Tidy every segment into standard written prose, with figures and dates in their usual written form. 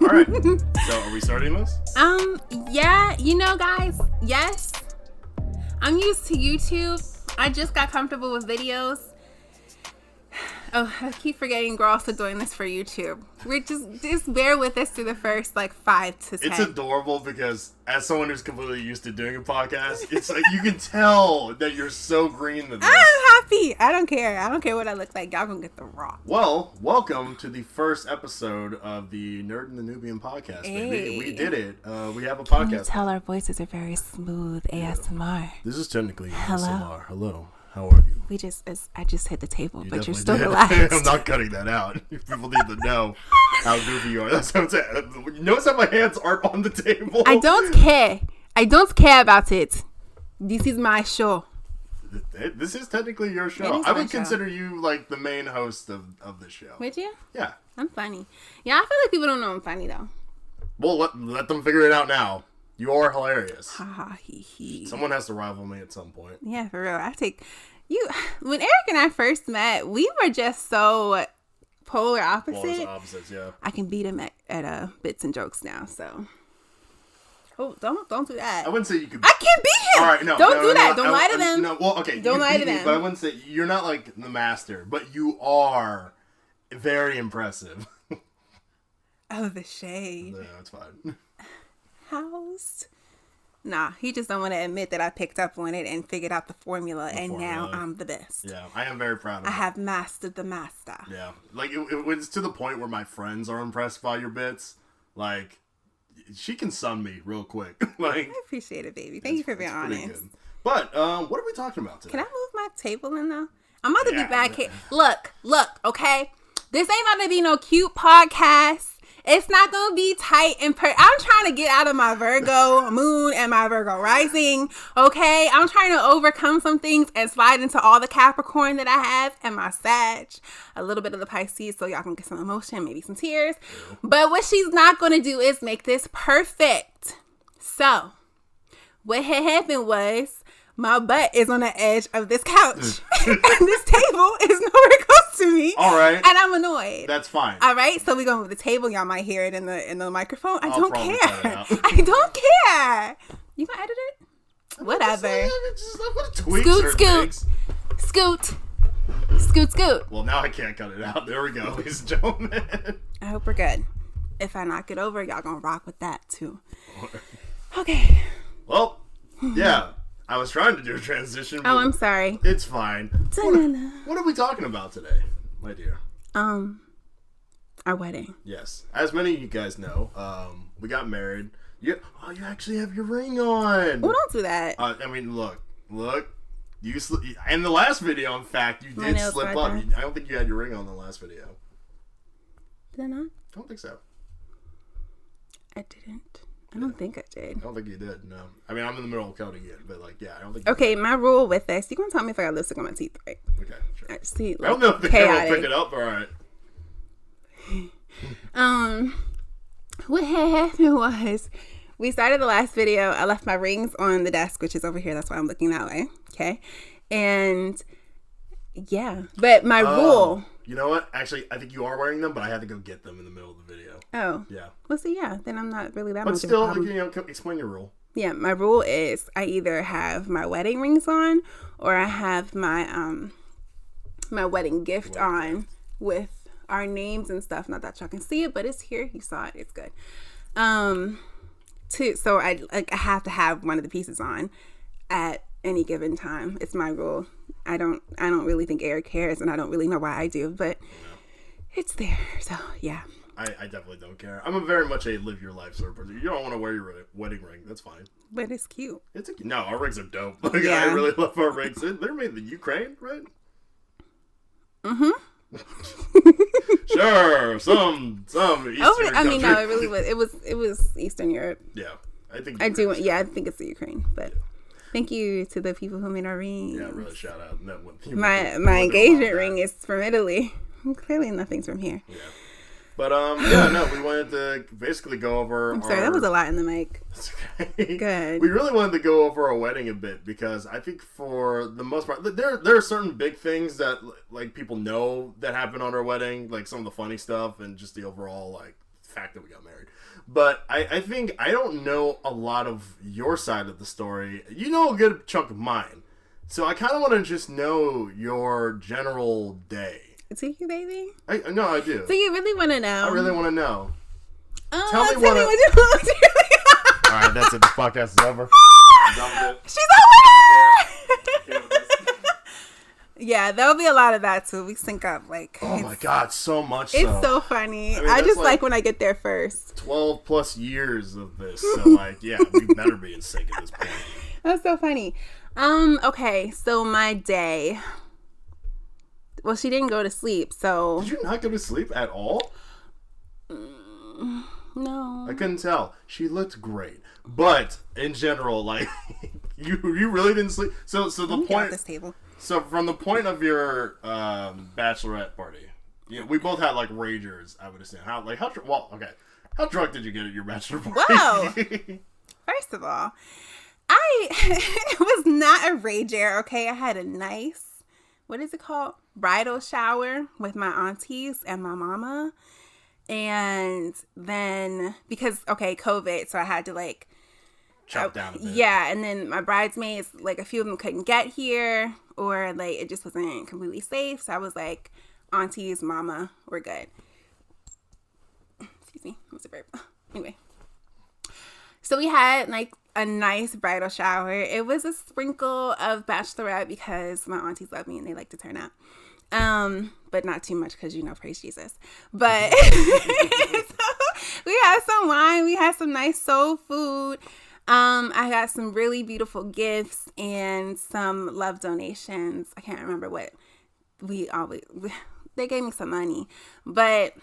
All right. So, are we starting this? Yeah. You know, guys. Yes. I'm used to YouTube. I just got comfortable with videos. Oh, I keep forgetting we're also doing this for YouTube. We're just bear with us through the first 5 to 10. It's adorable because as someone who's completely used to doing a podcast, it's like you can tell that you're so green to this. I'm happy. I don't care. I don't care what I look like. Y'all gonna get the raw. Well, welcome to the first episode of the Nerd and the Nubian podcast, baby. We did it. We have a podcast. Can you tell our voices are very smooth ASMR? This is technically Hello. ASMR. Hello. How are you? I just hit the table, but you're still did. relaxed. I'm not cutting that out. People need to know how goofy you are. That's what I'm saying. You notice how my hands aren't on the table? I don't care. I don't care about it. This is my show. This is technically your show. It is I my would show. consider you the main host of the show. Would you? Yeah. I'm funny. Yeah, I feel like people don't know I'm funny though. Well, let them figure it out now. You are hilarious. Ha ha he he. Someone has to rival me at some point. Yeah, for real. When Eric and I first met, we were just so polar opposite. Polar opposites, yeah. I can beat him at bits and jokes now, so. Oh, don't do that. I wouldn't say you could. I can't beat him. All right, no. Don't do that. Don't lie to them. No, well, okay. Don't lie to them. But I wouldn't say you're not the master, but you are very impressive. Oh, the shade. Yeah, that's fine. Housed. Nah, he just don't want to admit that I picked up on it and figured out the formula, now I'm the best. Yeah, I am very proud of I it. have mastered the master. Yeah, it was to the point where my friends are impressed by your bits. She can sun me real quick. I appreciate it, baby. Thank you for being honest. Good. But what are we talking about today? Can I move my table in though? I'm about to be back here. Look, okay? This ain't about to be no cute podcast. It's not going to be tight and I'm trying to get out of my Virgo moon and my Virgo rising, okay? I'm trying to overcome some things and slide into all the Capricorn that I have and my Sag, a little bit of the Pisces so y'all can get some emotion, maybe some tears. But what she's not going to do is make this perfect. So, what had happened was my butt is on the edge of this couch and this table is nowhere close to me. All right. And I'm annoyed. That's fine. All right. So we're going to move the table. Y'all might hear it in the microphone. I don't care. I don't care. You going to edit it? Whatever. I'm gonna tweak Scoot. Scoot. Well, now I can't cut it out. There we go, ladies and gentlemen. I hope we're good. If I knock it over, y'all going to rock with that too. Okay. Well, yeah. I was trying to do a transition. Oh, I'm sorry. It's fine. What are we talking about today, my dear? Our wedding. Yes. As many of you guys know, we got married. You actually have your ring on. Well, don't do that. I mean, look. You in the last video, in fact, you did slip up. I don't think you had your ring on the last video. Did I not? I don't think so. I didn't. I don't think I did. I don't think you did, no. I mean, I'm in the middle of coding it, but I don't think okay, my rule with this, you gonna tell me if I got lipstick on my teeth, right? Okay, sure. I see, I don't know if the camera will pick it up, alright. What had happened was, we started the last video, I left my rings on the desk, which is over here, that's why I'm looking that way, okay? And, yeah, but my rule... You know what? Actually, I think you are wearing them, but I had to go get them in the middle of the video. Oh. Yeah. Well, so yeah, then I'm not really that but much still, of a problem. explain your rule. Yeah, my rule is I either have my wedding rings on or I have my my wedding gift on with our names and stuff. Not that y'all can see it, but it's here. You saw it. It's good. So I have to have one of the pieces on at any given time. It's my rule. I don't really think Eric cares, and I don't really know why I do, but it's there. So yeah. I definitely don't care. I'm very much a live your life sort of person. You don't want to wear your wedding ring. That's fine. But it's cute. No, our rings are dope. I really love our rings. They're made in the Ukraine, right? Mm-hmm. Sure. Some Eastern country. No, it really was. It was Eastern Europe. Yeah. I think I do. Yeah, I think it's the Ukraine. But thank you to the people who made our rings. Yeah, really shout out. My engagement ring is from Italy. Clearly, nothing's from here. Yeah. But, we wanted to basically go over I'm sorry, that was a lot in the mic. That's okay. Good. We really wanted to go over our wedding a bit because I think for the most part, there are certain big things that, people know that happened on our wedding, like some of the funny stuff and just the overall, fact that we got married. But I think I don't know a lot of your side of the story. You know a good chunk of mine. So I kind of want to just know your general day. Do you, baby? No, I do. So you really want to know? I really want to know. Tell me what you want. All right, that's it. The podcast is over. She's over here! Yeah, there'll be a lot of that too. We sync up oh my god, so much. It's so funny. I, mean, I just like when I get there first. 12 plus years of this, so yeah, we better be in sync at this point. That's so funny. Okay, so my day. Well, she didn't go to sleep, so. Did you not go to sleep at all? No. I couldn't tell. She looked great, but in general, you really didn't sleep. So the point. Get off this table. So from the point of your bachelorette party, we both had ragers. I would assume. How drunk did you get at your bachelor party? Whoa. First of all, I was not a rager. Okay, I had a nice, what is it called, bridal shower with my aunties and my mama, and then because COVID, so I had to chop down a bit. Yeah, and then my bridesmaids, a few of them couldn't get here, or it just wasn't completely safe. So I was like, aunties, mama, we're good. Excuse me, I'm a burp. Anyway, so we had a nice bridal shower. It was a sprinkle of bachelorette because my aunties love me and they like to turn up. But not too much because praise Jesus. But so we had some wine, we had some nice soul food. I got some really beautiful gifts and some love donations. I can't remember what they gave me some money, but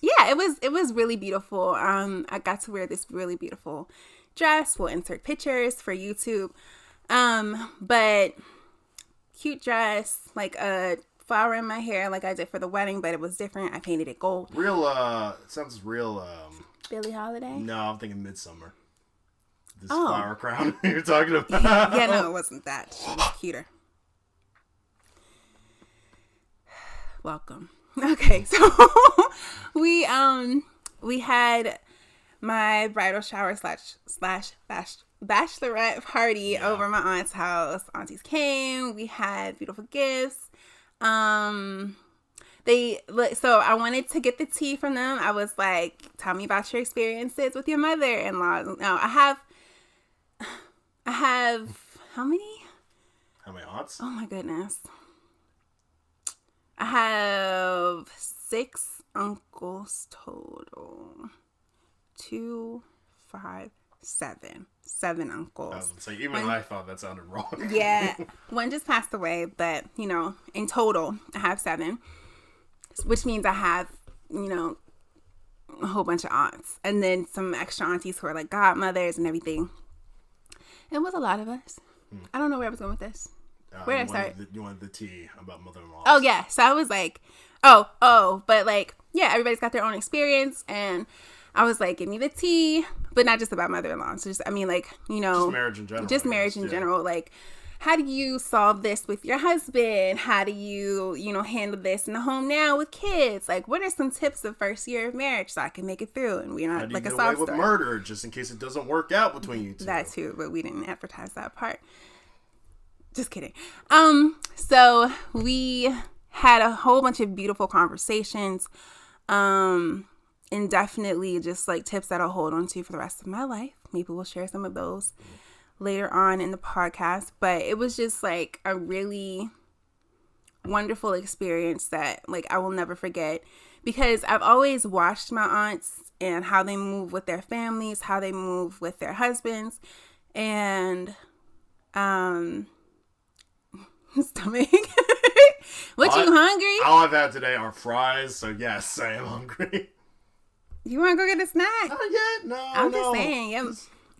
yeah, it was really beautiful. I got to wear this really beautiful dress. We'll insert pictures for YouTube. But cute dress, a flower in my hair like I did for the wedding, but it was different. I painted it gold. It sounds real, Billie Holiday? No, I'm thinking Midsummer. This flower crown you're talking about. Yeah, no, it wasn't that. She was cuter. Welcome. Okay, so we had my bridal shower slash bachelorette party over my aunt's house. Aunties came. We had beautiful gifts. So I wanted to get the tea from them. I was like, tell me about your experiences with your mother-in-law. No, I have how many? How many aunts? Oh my goodness. I have 6 uncles total. 2, 5, 7. 7 uncles. I thought that sounded wrong. Yeah. One just passed away, but in total I have 7. Which means I have, a whole bunch of aunts. And then some extra aunties who are godmothers and everything. It was a lot of us. I don't know where I was going with this. Where did I start? You wanted the tea about mother-in-law. Oh, yeah. So I was like, but yeah, everybody's got their own experience. And I was like, give me the tea, but not just about mother-in-law. So just marriage in general. Just marriage in general. How do you solve this with your husband? How do you, handle this in the home now with kids? What are some tips of first year of marriage so I can make it through and we're not a soft story? How do you get away with murder just in case it doesn't work out between you two? That too, but we didn't advertise that part. Just kidding. So we had a whole bunch of beautiful conversations, and definitely just tips that I'll hold on to for the rest of my life. Maybe we'll share some of those later on in the podcast, but it was just a really wonderful experience that I will never forget, because I've always watched my aunts and how they move with their families, how they move with their husbands, and stomach. What, you hungry? All I've had today are fries, so yes, I am hungry. You want to go get a snack? Not yet. No, I'm just saying,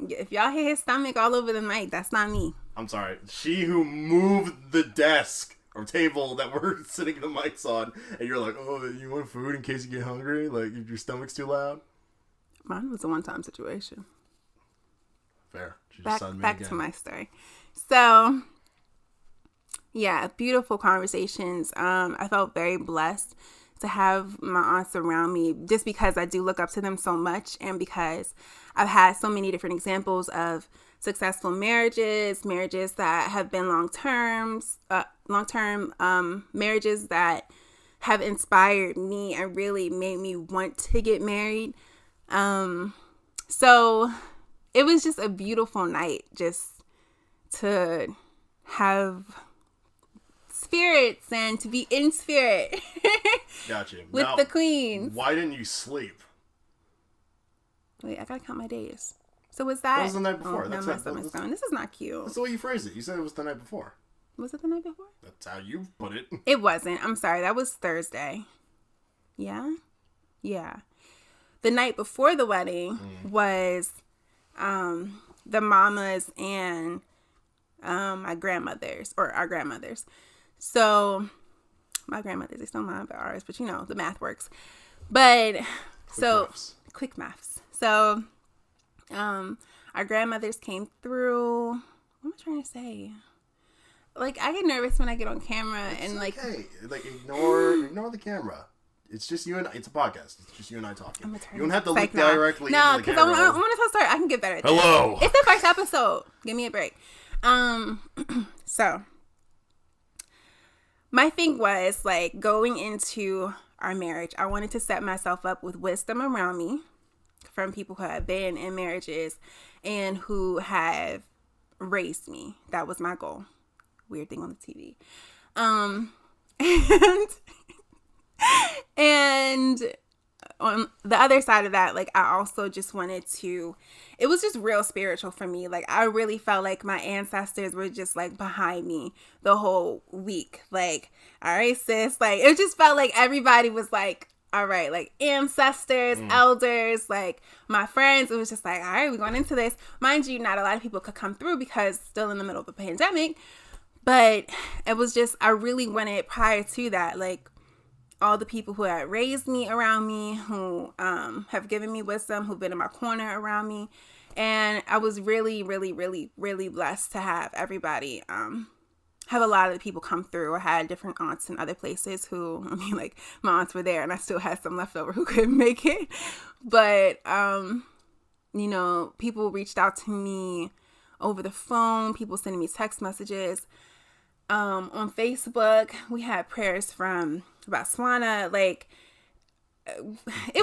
if y'all hit his stomach all over the mic, that's not me. I'm sorry. She who moved the desk or table that we're sitting the mics on, and you're like, oh, you want food in case you get hungry? If your stomach's too loud? Mine was a one-time situation. Fair. She just just back to my story. So, yeah, beautiful conversations. I felt very blessed to have my aunts around me, just because I do look up to them so much, and because I've had so many different examples of successful marriages that have been long-term marriages that have inspired me and really made me want to get married. So it was just a beautiful night just to have spirits and to be in spirit. Gotcha. With now, the queens. Why didn't you sleep? Wait, I gotta count my days. So was that? That was the night before. Oh, That's no, my stomach's going. This is not cute. That's the way you phrased it. You said it was the night before. Was it the night before? That's how you put it. It wasn't. I'm sorry. That was Thursday. Yeah? Yeah. The night before the wedding was the mamas and my grandmothers, or our grandmothers. So my grandmothers, they still mine, but ours, but you know, the math works. But quick maths. So our grandmothers came through. What am I trying to say? Like, I get nervous when I get on camera and like, okay. Like ignore the camera. It's just you and it's a podcast. It's just you and I talking. You don't have to look directly into the camera. No, because when I start, I can get better at this. Hello. It's the first episode. Give me a break. So my thing was, like, going into our marriage, I wanted to set myself up with wisdom around me from people who have been in marriages and who have raised me. That was my goal. Weird thing on the TV. And on the other side of that, like, I also just wanted to, it was just real spiritual for me. Like, I really felt like my ancestors were just like behind me the whole week. Like, all right, sis. Like, it just felt like everybody was like, all right, like ancestors, elders, like my friends. It was just like, all right, we're going into this. Mind you, not a lot of people could come through because still in the middle of a pandemic. But it was just, I really wanted, prior to that, like, all the people who had raised me around me, who have given me wisdom, who've been in my corner around me. And I was really, really, really, really blessed to have everybody, have a lot of the people come through. I had different aunts in other places who, I mean, like, my aunts were there and I still had some left over who couldn't make it. But, you know, people reached out to me over the phone, people sending me text messages. On Facebook, we had prayers from Botswana. Like, it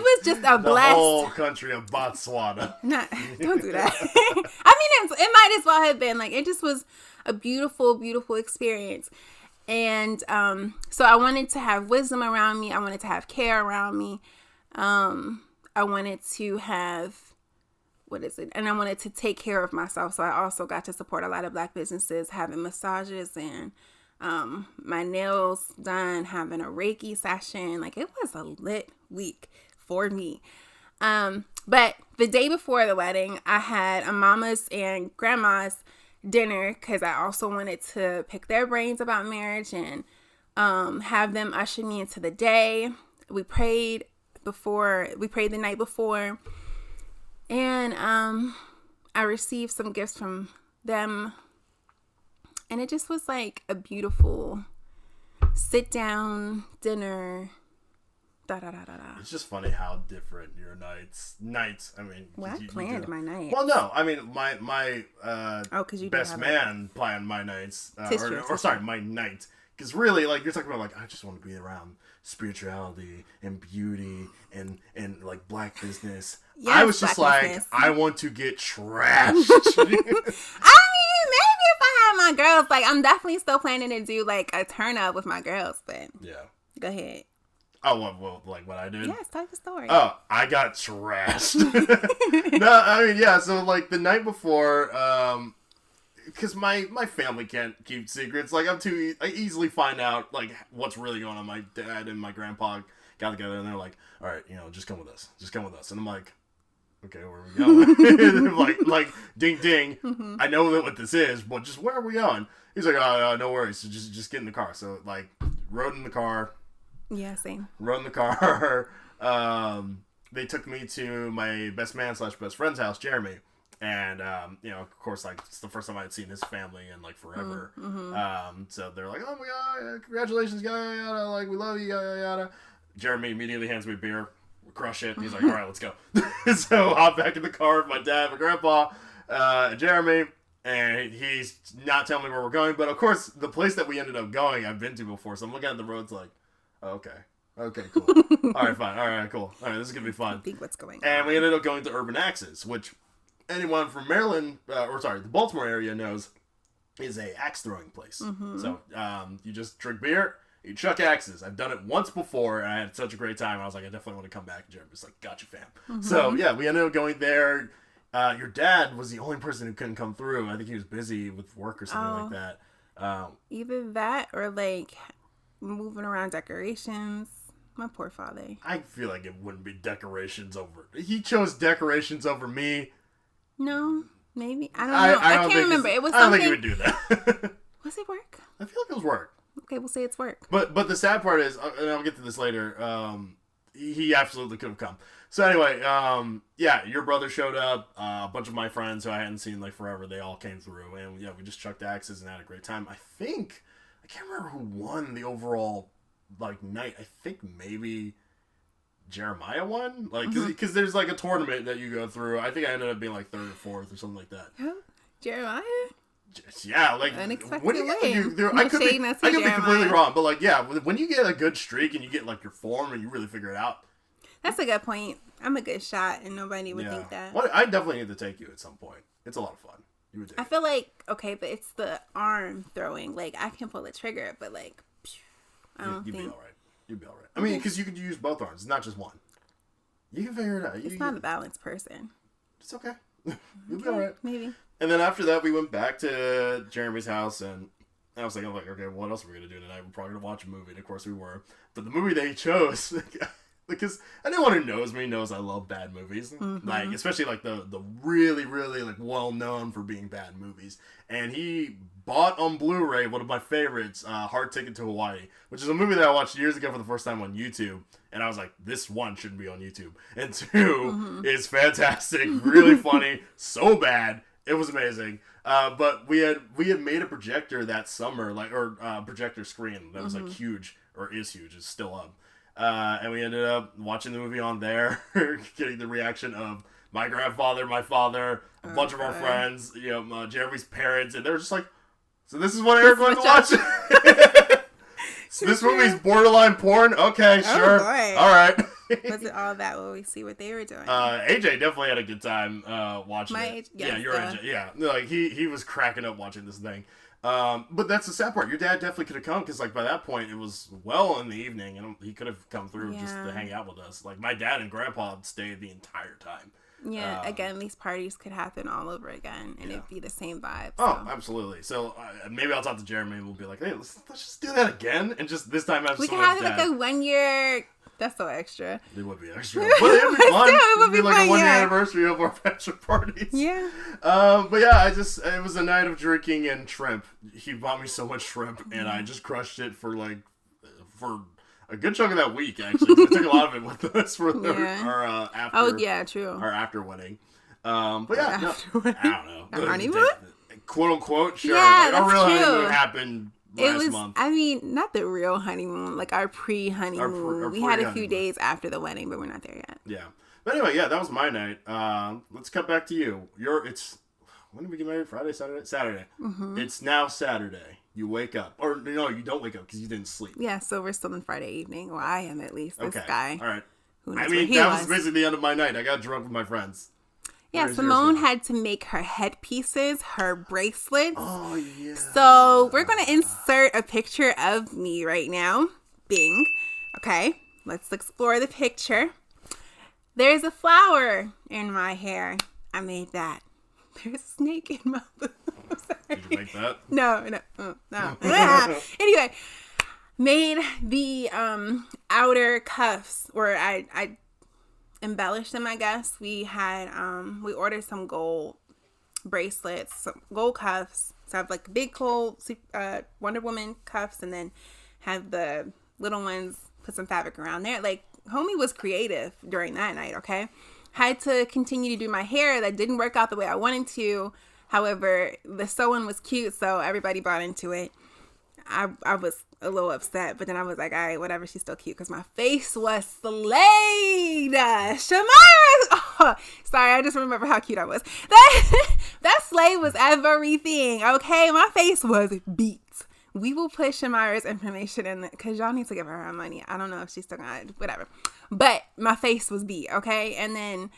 was just a blessed. The whole country of Botswana. Don't do that. I mean, it might as well have been. Like, it just was a beautiful, beautiful experience. And so I wanted to have wisdom around me. I wanted to have care around me. I wanted to have, and I wanted to take care of myself. So I also got to support a lot of Black businesses, having massages and my nails done, having a Reiki session. Like, it was a lit week for me. But the day before the wedding, I had a mama's and grandma's dinner because I also wanted to pick their brains about marriage and have them usher me into the day. We prayed the night before. And I received some gifts from them. And it just was like a beautiful sit down dinner. It's just funny how different your nights. I mean, well, I planned my night. Well, no, I mean my best man planned my nights, my night. Because really, like, you're talking about, like, I just want to be around spirituality and beauty and like Black business. Yes, I was just like, business. I want to get trashed. I mean, maybe if I had my girls, like, I'm definitely still planning to do like a turn up with my girls. But yeah, go ahead. Oh, well, like what I did? Yes, tell the story. Oh, I got trashed. No, I mean, yeah. So like the night before, because my family can't keep secrets. Like, I easily find out, like, what's really going on. My dad and my grandpa got together and they're like, all right, you know, just come with us. And I'm like, okay, where are we going? like, ding, ding. Mm-hmm. I know what this is, but just where are we going? He's like, oh, no worries. So just get in the car. So, like, rode in the car. Yeah, same. Rode in the car. They took me to my best man / best friend's house, Jeremy. And, you know, of course, like, it's the first time I had seen his family in, like, forever. Mm-hmm. So they're like, oh, my God, congratulations, yada, yada, like, we love you, yada, yada. Jeremy immediately hands me a beer. We crush it. And he's like, all right, let's go. So hop back in the car with my dad, my grandpa, Jeremy. And he's not telling me where we're going. But, of course, the place that we ended up going, I've been to before. So I'm looking at the roads like, oh, okay. Okay, cool. All right, fine. All right, cool. All right, this is going to be fun. I think what's going on. And we ended up going to Urban Axes, which anyone from Maryland, the Baltimore area knows is a axe throwing place. Mm-hmm. So you just drink beer, you chuck axes. I've done it once before, and I had such a great time. I was like, I definitely want to come back. And Jeremy was like, gotcha, fam. Mm-hmm. So, yeah, we ended up going there. Your dad was the only person who couldn't come through. I think he was busy with work or something like that. Either that or, like, moving around decorations. My poor father. I feel like it wouldn't be decorations over. He chose decorations over me. No, maybe. I don't know. I can't remember. It was something. I don't think he would do that. Was it work? I feel like it was work. Okay, we'll say it's work. But the sad part is, and I'll get to this later, he absolutely could have come. So anyway, yeah, your brother showed up. A bunch of my friends who I hadn't seen like forever, they all came through. And yeah, we just chucked axes and had a great time. I can't remember who won the overall like night. I think maybe Jeremiah won, like because there's like a tournament that you go through. I think I ended up being like 3rd or 4th or something like that. Who? Jeremiah? Yeah, like unexpected when I could be completely wrong, but like yeah, when you get a good streak and you get like your form and you really figure it out. That's a good point. I'm a good shot, and nobody would think that. Well, I definitely need to take you at some point. It's a lot of fun. You would. I feel like okay, but it's the arm throwing. Like I can pull the trigger, but like. You'd be all right. You'd be all right. I mean, because you could use both arms, not just one. You can figure it out. It's not a balanced person. It's okay. You'll be all right. Maybe. And then after that, we went back to Jeremy's house, and I was like, okay, what else are we going to do tonight? We're probably going to watch a movie, and of course we were. But the movie that he chose, because anyone who knows me knows I love bad movies. Mm-hmm. Like, especially like the really, really like well-known for being bad movies. And he bought on Blu-ray one of my favorites, Hard Ticket to Hawaii, which is a movie that I watched years ago for the first time on YouTube. And I was like, this one shouldn't be on YouTube. And 2 is fantastic, really funny, so bad. It was amazing. But we had made a projector that summer, like projector screen that was like huge, or is huge, it's still up. And we ended up watching the movie on there, getting the reaction of my grandfather, my father, a bunch of our friends, Jeremy's parents, and they were just like, so this is what Eric wants to watch? So this movie's borderline porn? Okay, sure. Boy. All right. Was it all that? Will we see what they were doing? AJ definitely had a good time watching my it. age? Yes, yeah, your AJ. Yeah, like he was cracking up watching this thing. But that's the sad part. Your dad definitely could have come because, like, by that point, it was well in the evening, and he could have come through just to hang out with us. Like, my dad and grandpa stayed the entire time. Yeah, again, these parties could happen all over again, and it'd be the same vibe. So. Oh, absolutely. So maybe I'll talk to Jeremy, and we'll be like, hey, let's just do that again, and just this time have we can have like a 1 year. That's so extra. It would be extra, but it'd be fun. It would be like fun, a 1 year anniversary of our bachelor parties. Yeah. But yeah, it was a night of drinking and shrimp. He bought me so much shrimp, and I just crushed it for a good chunk of that week, actually. We took a lot of it with us for our after. Oh yeah, true. Our after wedding. But yeah, I don't know. Our honeymoon? Quote unquote, sure. Yeah, our real true. honeymoon happened last month. I mean, not the real honeymoon, like our pre-honeymoon. We had a few days after the wedding, but we're not there yet. Yeah. But anyway, yeah, that was my night. Let's cut back to you. When did we get married? Friday, Saturday? Saturday. Mm-hmm. It's now Saturday. You wake up. Or, no, you don't wake up because you didn't sleep. Yeah, so we're still in Friday evening. Well, I am at least. This guy. All right. Who knows that was basically the end of my night. I got drunk with my friends. Yeah, Simone had to make her headpieces, her bracelets. Oh, yeah. So we're going to insert a picture of me right now. Bing. Okay, let's explore the picture. There's a flower in my hair. I made that. There's a snake in my boot. Did you make that? No. Anyway, made the outer cuffs, or I embellished them, I guess. We had we ordered some gold bracelets, some gold cuffs. So I have like big gold Wonder Woman cuffs, and then have the little ones, put some fabric around there. Like, homie was creative during that night, okay? Had to continue to do my hair. That didn't work out the way I wanted to. However, the sewing was cute, so everybody bought into it. I was a little upset, but then I was like, all right, whatever, she's still cute, because my face was slayed. Shamara, oh, sorry, I just remember how cute I was. That slay was everything, okay? My face was beat. We will put Shamara's information in because y'all need to give her money. I don't know if she's still gonna, whatever. But my face was beat, okay? And then,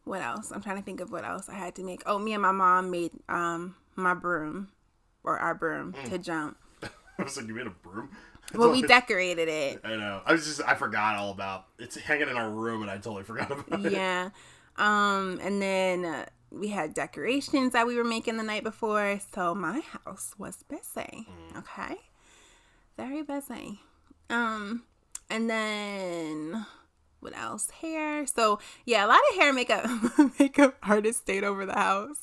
what else? I'm trying to think of what else I had to make. Oh, me and my mom made my broom, or our broom, to jump. I was like, you made a broom? Well, we decorated it. I know. I forgot all about it's hanging in our room, and I totally forgot about it. Yeah. And then we had decorations that we were making the night before. So my house was busy. Okay. Very busy. And then what else? Hair. So yeah, a lot of hair makeup artists stayed over the house.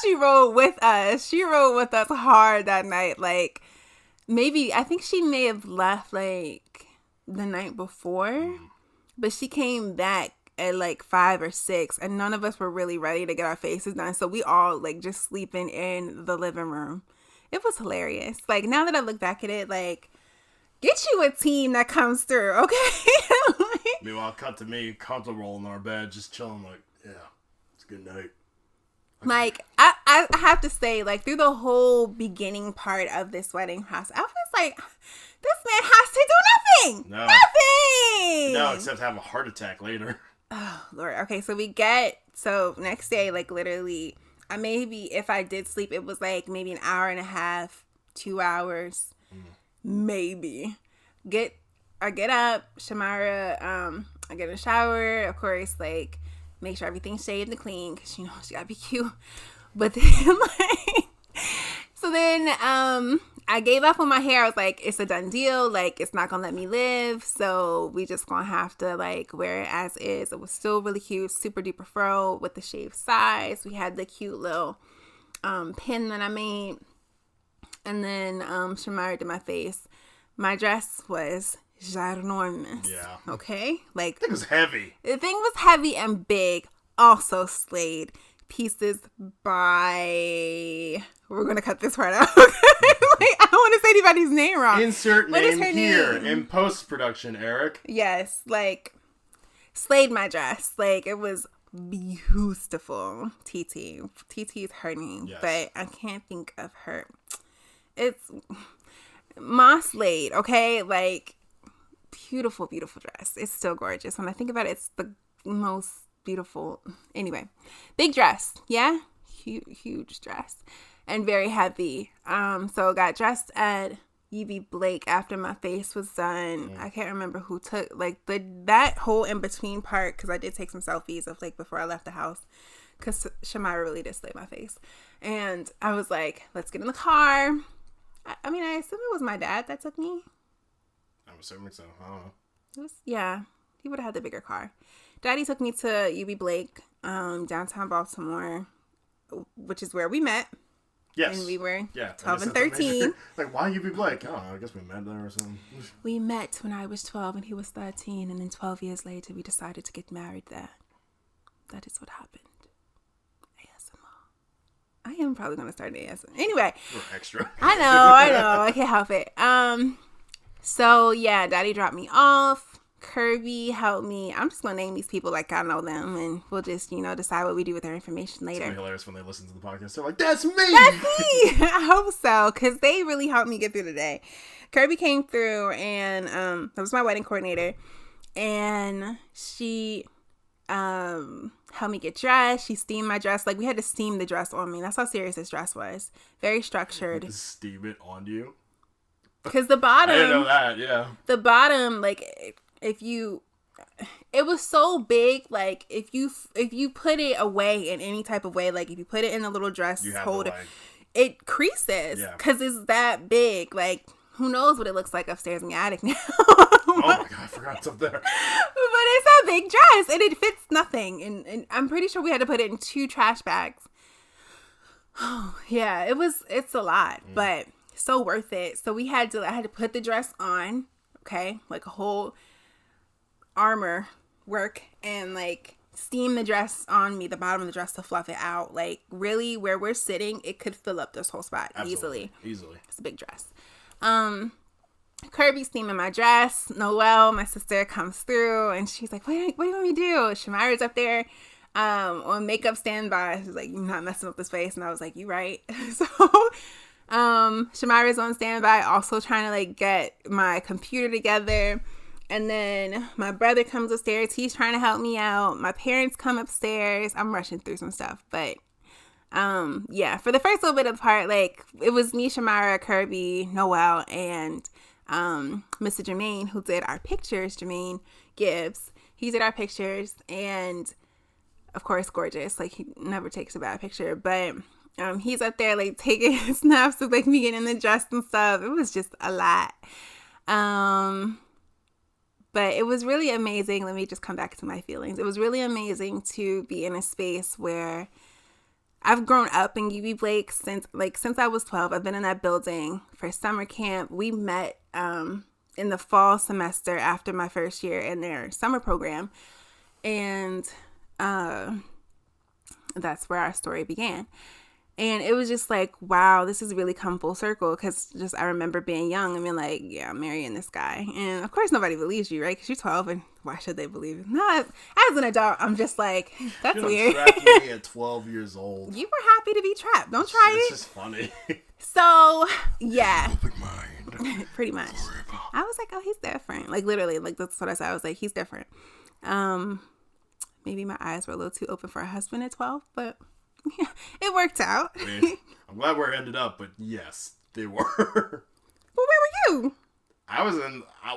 She rode with us. She rode with us hard that night. Like, maybe, I think she may have left like the night before, but she came back at like 5 or 6, and none of us were really ready to get our faces done. So we all like just sleeping in the living room. It was hilarious. Like, now that I look back at it, like, get you a team that comes through, okay? Meanwhile, cut to me comfortable in our bed, just chilling. Like, yeah, it's a good night. Like, I have to say, like, through the whole beginning part of this wedding process, I was like, this man has to do nothing. No. Nothing. No, except have a heart attack later. Oh, Lord. Okay, so next day, like, literally, if I did sleep, it was like maybe an hour and a half, 2 hours, maybe. I get up, Shamara, I get in the shower, of course, like, make sure everything's shaved and clean, because, you know, she gotta be cute. But then, like, so then, I gave up on my hair. I was like, it's a done deal. Like, it's not gonna let me live. So we just gonna have to, like, wear it as is. It was still really cute, super duper fro with the shaved sides. We had the cute little pin that I made. And then Shamara did my face. My dress was ginormous. Yeah. Okay? Like, It was heavy. the thing was heavy and big, also slayed pieces by... We're going to cut this part out. Like, I don't want to say anybody's name wrong. Insert What is name her here name? in post-production, Eric. Yes, like, slayed my dress. Like, it was beautiful. TT is her name, Yes. but I can't think of her. It's Ma Slade, okay? Like, beautiful, beautiful dress. It's still gorgeous. When I think about it, it's the most beautiful. Anyway, big dress, yeah? Huge dress. And very heavy. So got dressed at UB Blake after my face was done. I can't remember who took, like, that whole in-between part, because I did take some selfies of, like, before I left the house, because Shamira really did slay my face. And I was like, let's get in the car. I mean, I assume it was my dad that took me. I'm assuming so. I don't know. It was, yeah, he would have had the bigger car. Daddy took me to UB Blake, downtown Baltimore, which is where we met. Yes. And we were 12 and I guess 13. Like, why you be Blake? I don't know. I guess we met there or something. We met when I was 12 and he was 13. And then 12 years later, we decided to get married there. That is what happened. ASMR. I am probably going to start an ASMR. Anyway. We're extra. I know. I can't help it. So, yeah, Daddy dropped me off. Kirby helped me. I'm just going to name these people like I know them. And we'll just, decide what we do with their information later. It's going to be hilarious when they listen to the podcast. They're like, that's me! That's me! I hope so, because they really helped me get through the day. Kirby came through, and that was my wedding coordinator. And she helped me get dressed. She steamed my dress. Like, we had to steam the dress on me. That's how serious this dress was. Very structured. Steam it on you? Because the bottom... I didn't know that, yeah. The bottom, like... it was so big, like if you put it away in any type of way, like if you put it in a little dress holder, it creases because it's that big. Like, who knows what it looks like upstairs in the attic now. Oh my god, I forgot it's up there. But it's a big dress and it fits nothing, and I'm pretty sure we had to put it in 2 trash bags. Oh yeah, it's a lot, but so worth it. So I had to put the dress on, okay, like a whole armor work, and like steam the dress on me, the bottom of the dress, to fluff it out. Like, really, where we're sitting, it could fill up this whole spot. Easily. It's a big dress. Kirby steaming my dress. Noelle, my sister, comes through and she's like, what do you want me to do? Shamira's up there on makeup standby. She's like, you're not messing up this face. And I was like, you right. So Shamira's on standby, also trying to like get my computer together. And then my brother comes upstairs. He's trying to help me out. My parents come upstairs. I'm rushing through some stuff. But yeah, for the first little bit of the part, like, it was me, Shamira, Kirby, Noelle, and Mr. Jermaine, who did our pictures. Jermaine Gibbs. He did our pictures. And of course, gorgeous. Like, he never takes a bad picture. But he's up there, like, taking snaps of, like, me getting the dress and stuff. It was just a lot. But it was really amazing. Let me just come back to my feelings. It was really amazing to be in a space where I've grown up in UB Blake since I was 12. I've been in that building for summer camp. We met in the fall semester after my first year in their summer program. And that's where our story began. And it was just like, wow, this has really come full circle. Because just I remember being young and being like, yeah, I'm marrying this guy. And of course, nobody believes you, right? Because you're 12, and why should they believe it? No, as an adult, I'm just like, that's weird. Trapped me at 12 years old. You were happy to be trapped. Don't try it. It's just funny. So, yeah. Open mind. Pretty much. Forever. I was like, oh, he's different. Like, literally, like, that's what I said. I was like, he's different. Maybe my eyes were a little too open for a husband at 12, but yeah, it worked out. I mean, I'm glad where it ended up, but yes, they were. Well, where were you? I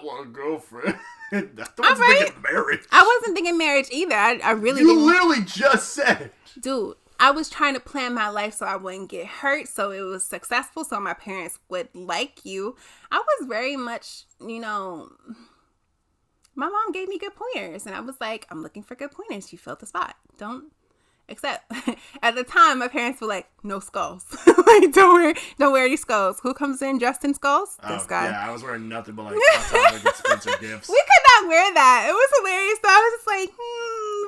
want a girlfriend. I wasn't thinking marriage. I wasn't thinking marriage either. I really You didn't. literally just said. Dude, I was trying to plan my life so I wouldn't get hurt, so it was successful, so my parents would like you. I was very much, my mom gave me good pointers, and I was like, I'm looking for good pointers. You filled the spot. Except at the time, my parents were like, no skulls. Like, don't wear any skulls. Who comes in dressed in skulls? This guy. Yeah, I was wearing nothing but like Spencer gifts. We could not wear that. It was hilarious. So I was just like,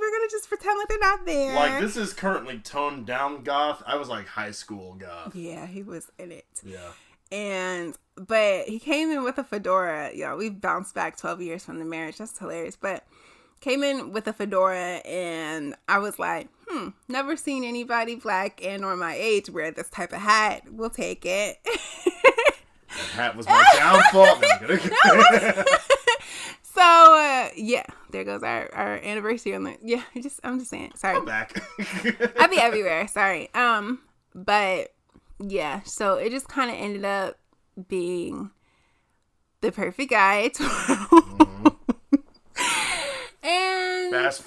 we're going to just pretend like they're not there. Like, this is currently toned down goth. I was like high school goth. Yeah, he was in it. Yeah. But he came in with a fedora. We've bounced back 12 years from the marriage. That's hilarious. But came in with a fedora, and I was like, never seen anybody black and or my age wear this type of hat. We'll take it. That hat was my downfall. So, yeah, there goes our anniversary on the, yeah, I'm just saying, sorry. I'm back. I'll be everywhere, sorry. But yeah, so it just kind of ended up being the perfect guy at 12. And fast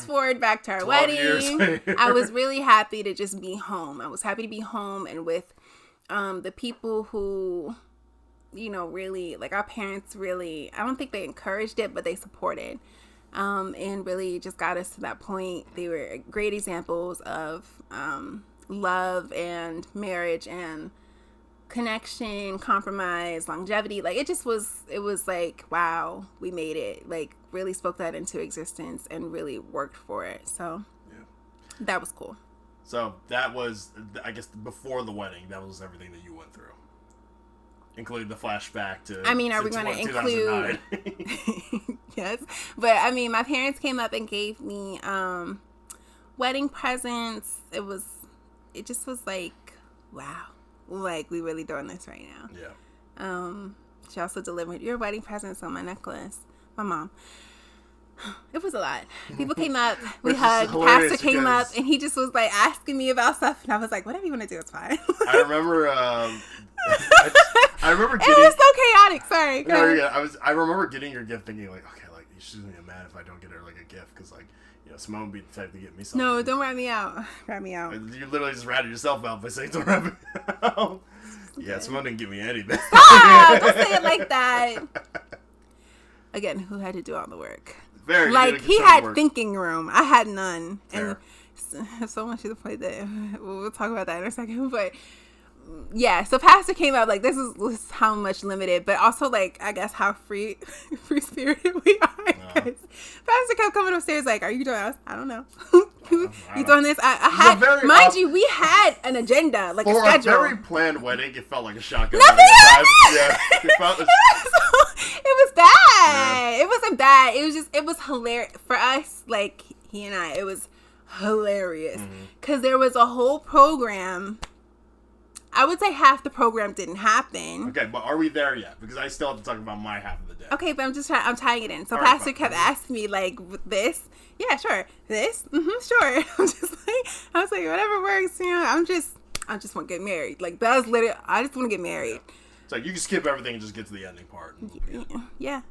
forward back to our wedding. I was really happy to just be home. I was happy to be home and with the people who, really, like, our parents really, I don't think they encouraged it, but they supported, and really just got us to that point. They were great examples of love and marriage and connection, compromise, longevity. Like, it was like, wow, we made it. Like, really spoke that into existence and really worked for it. So yeah, that was cool. So that was, I guess, before the wedding, that was everything that you went through, including the flashback to, are we going to include yes, but my parents came up and gave me wedding presents. It just was like, wow, like, we really doing this right now. Yeah. She also delivered your wedding presents on my necklace. My mom. It was a lot. People came up. We hugged. Pastor came up, and he just was like asking me about stuff, and I was like, "Whatever you want to do, it's fine." I remember. I remember. It was so chaotic. Sorry. No, yeah, I remember getting your gift, thinking like, okay, like, she's gonna get mad if I don't get her like a gift, because like, Simone would be the type to get me something. No, don't rat me out. Rat me out. You literally just ratted yourself out by saying don't rat me out. Yeah, Simone didn't get me anything. Stop! Don't say it like that. Again, who had to do all the work? Very like, he had thinking room. I had none. Fair. And so much to the point that we'll talk about that in a second. But yeah, so Pastor came up like this is how much limited, but also like I guess how free spirited we are. Pastor kept coming upstairs like, "Are you doing?" I don't know. You doing this? I had, mind you, we had an agenda, like for a schedule. For a very planned wedding, it felt like a shotgun. Nothing. Yeah, it was bad. Yeah. It wasn't bad. It was hilarious for us. Like he and I, it was hilarious because there was a whole program. I would say half the program didn't happen. Okay, but are we there yet? Because I still have to talk about my half of the day. Okay, but I'm tying it in. So Pastor kept asking me like this. Yeah, sure. This? Sure. I was like, whatever works, you know, I just want to get married. Like that was literally, I just want to get married. It's like you can skip everything and just get to the ending part. Yeah.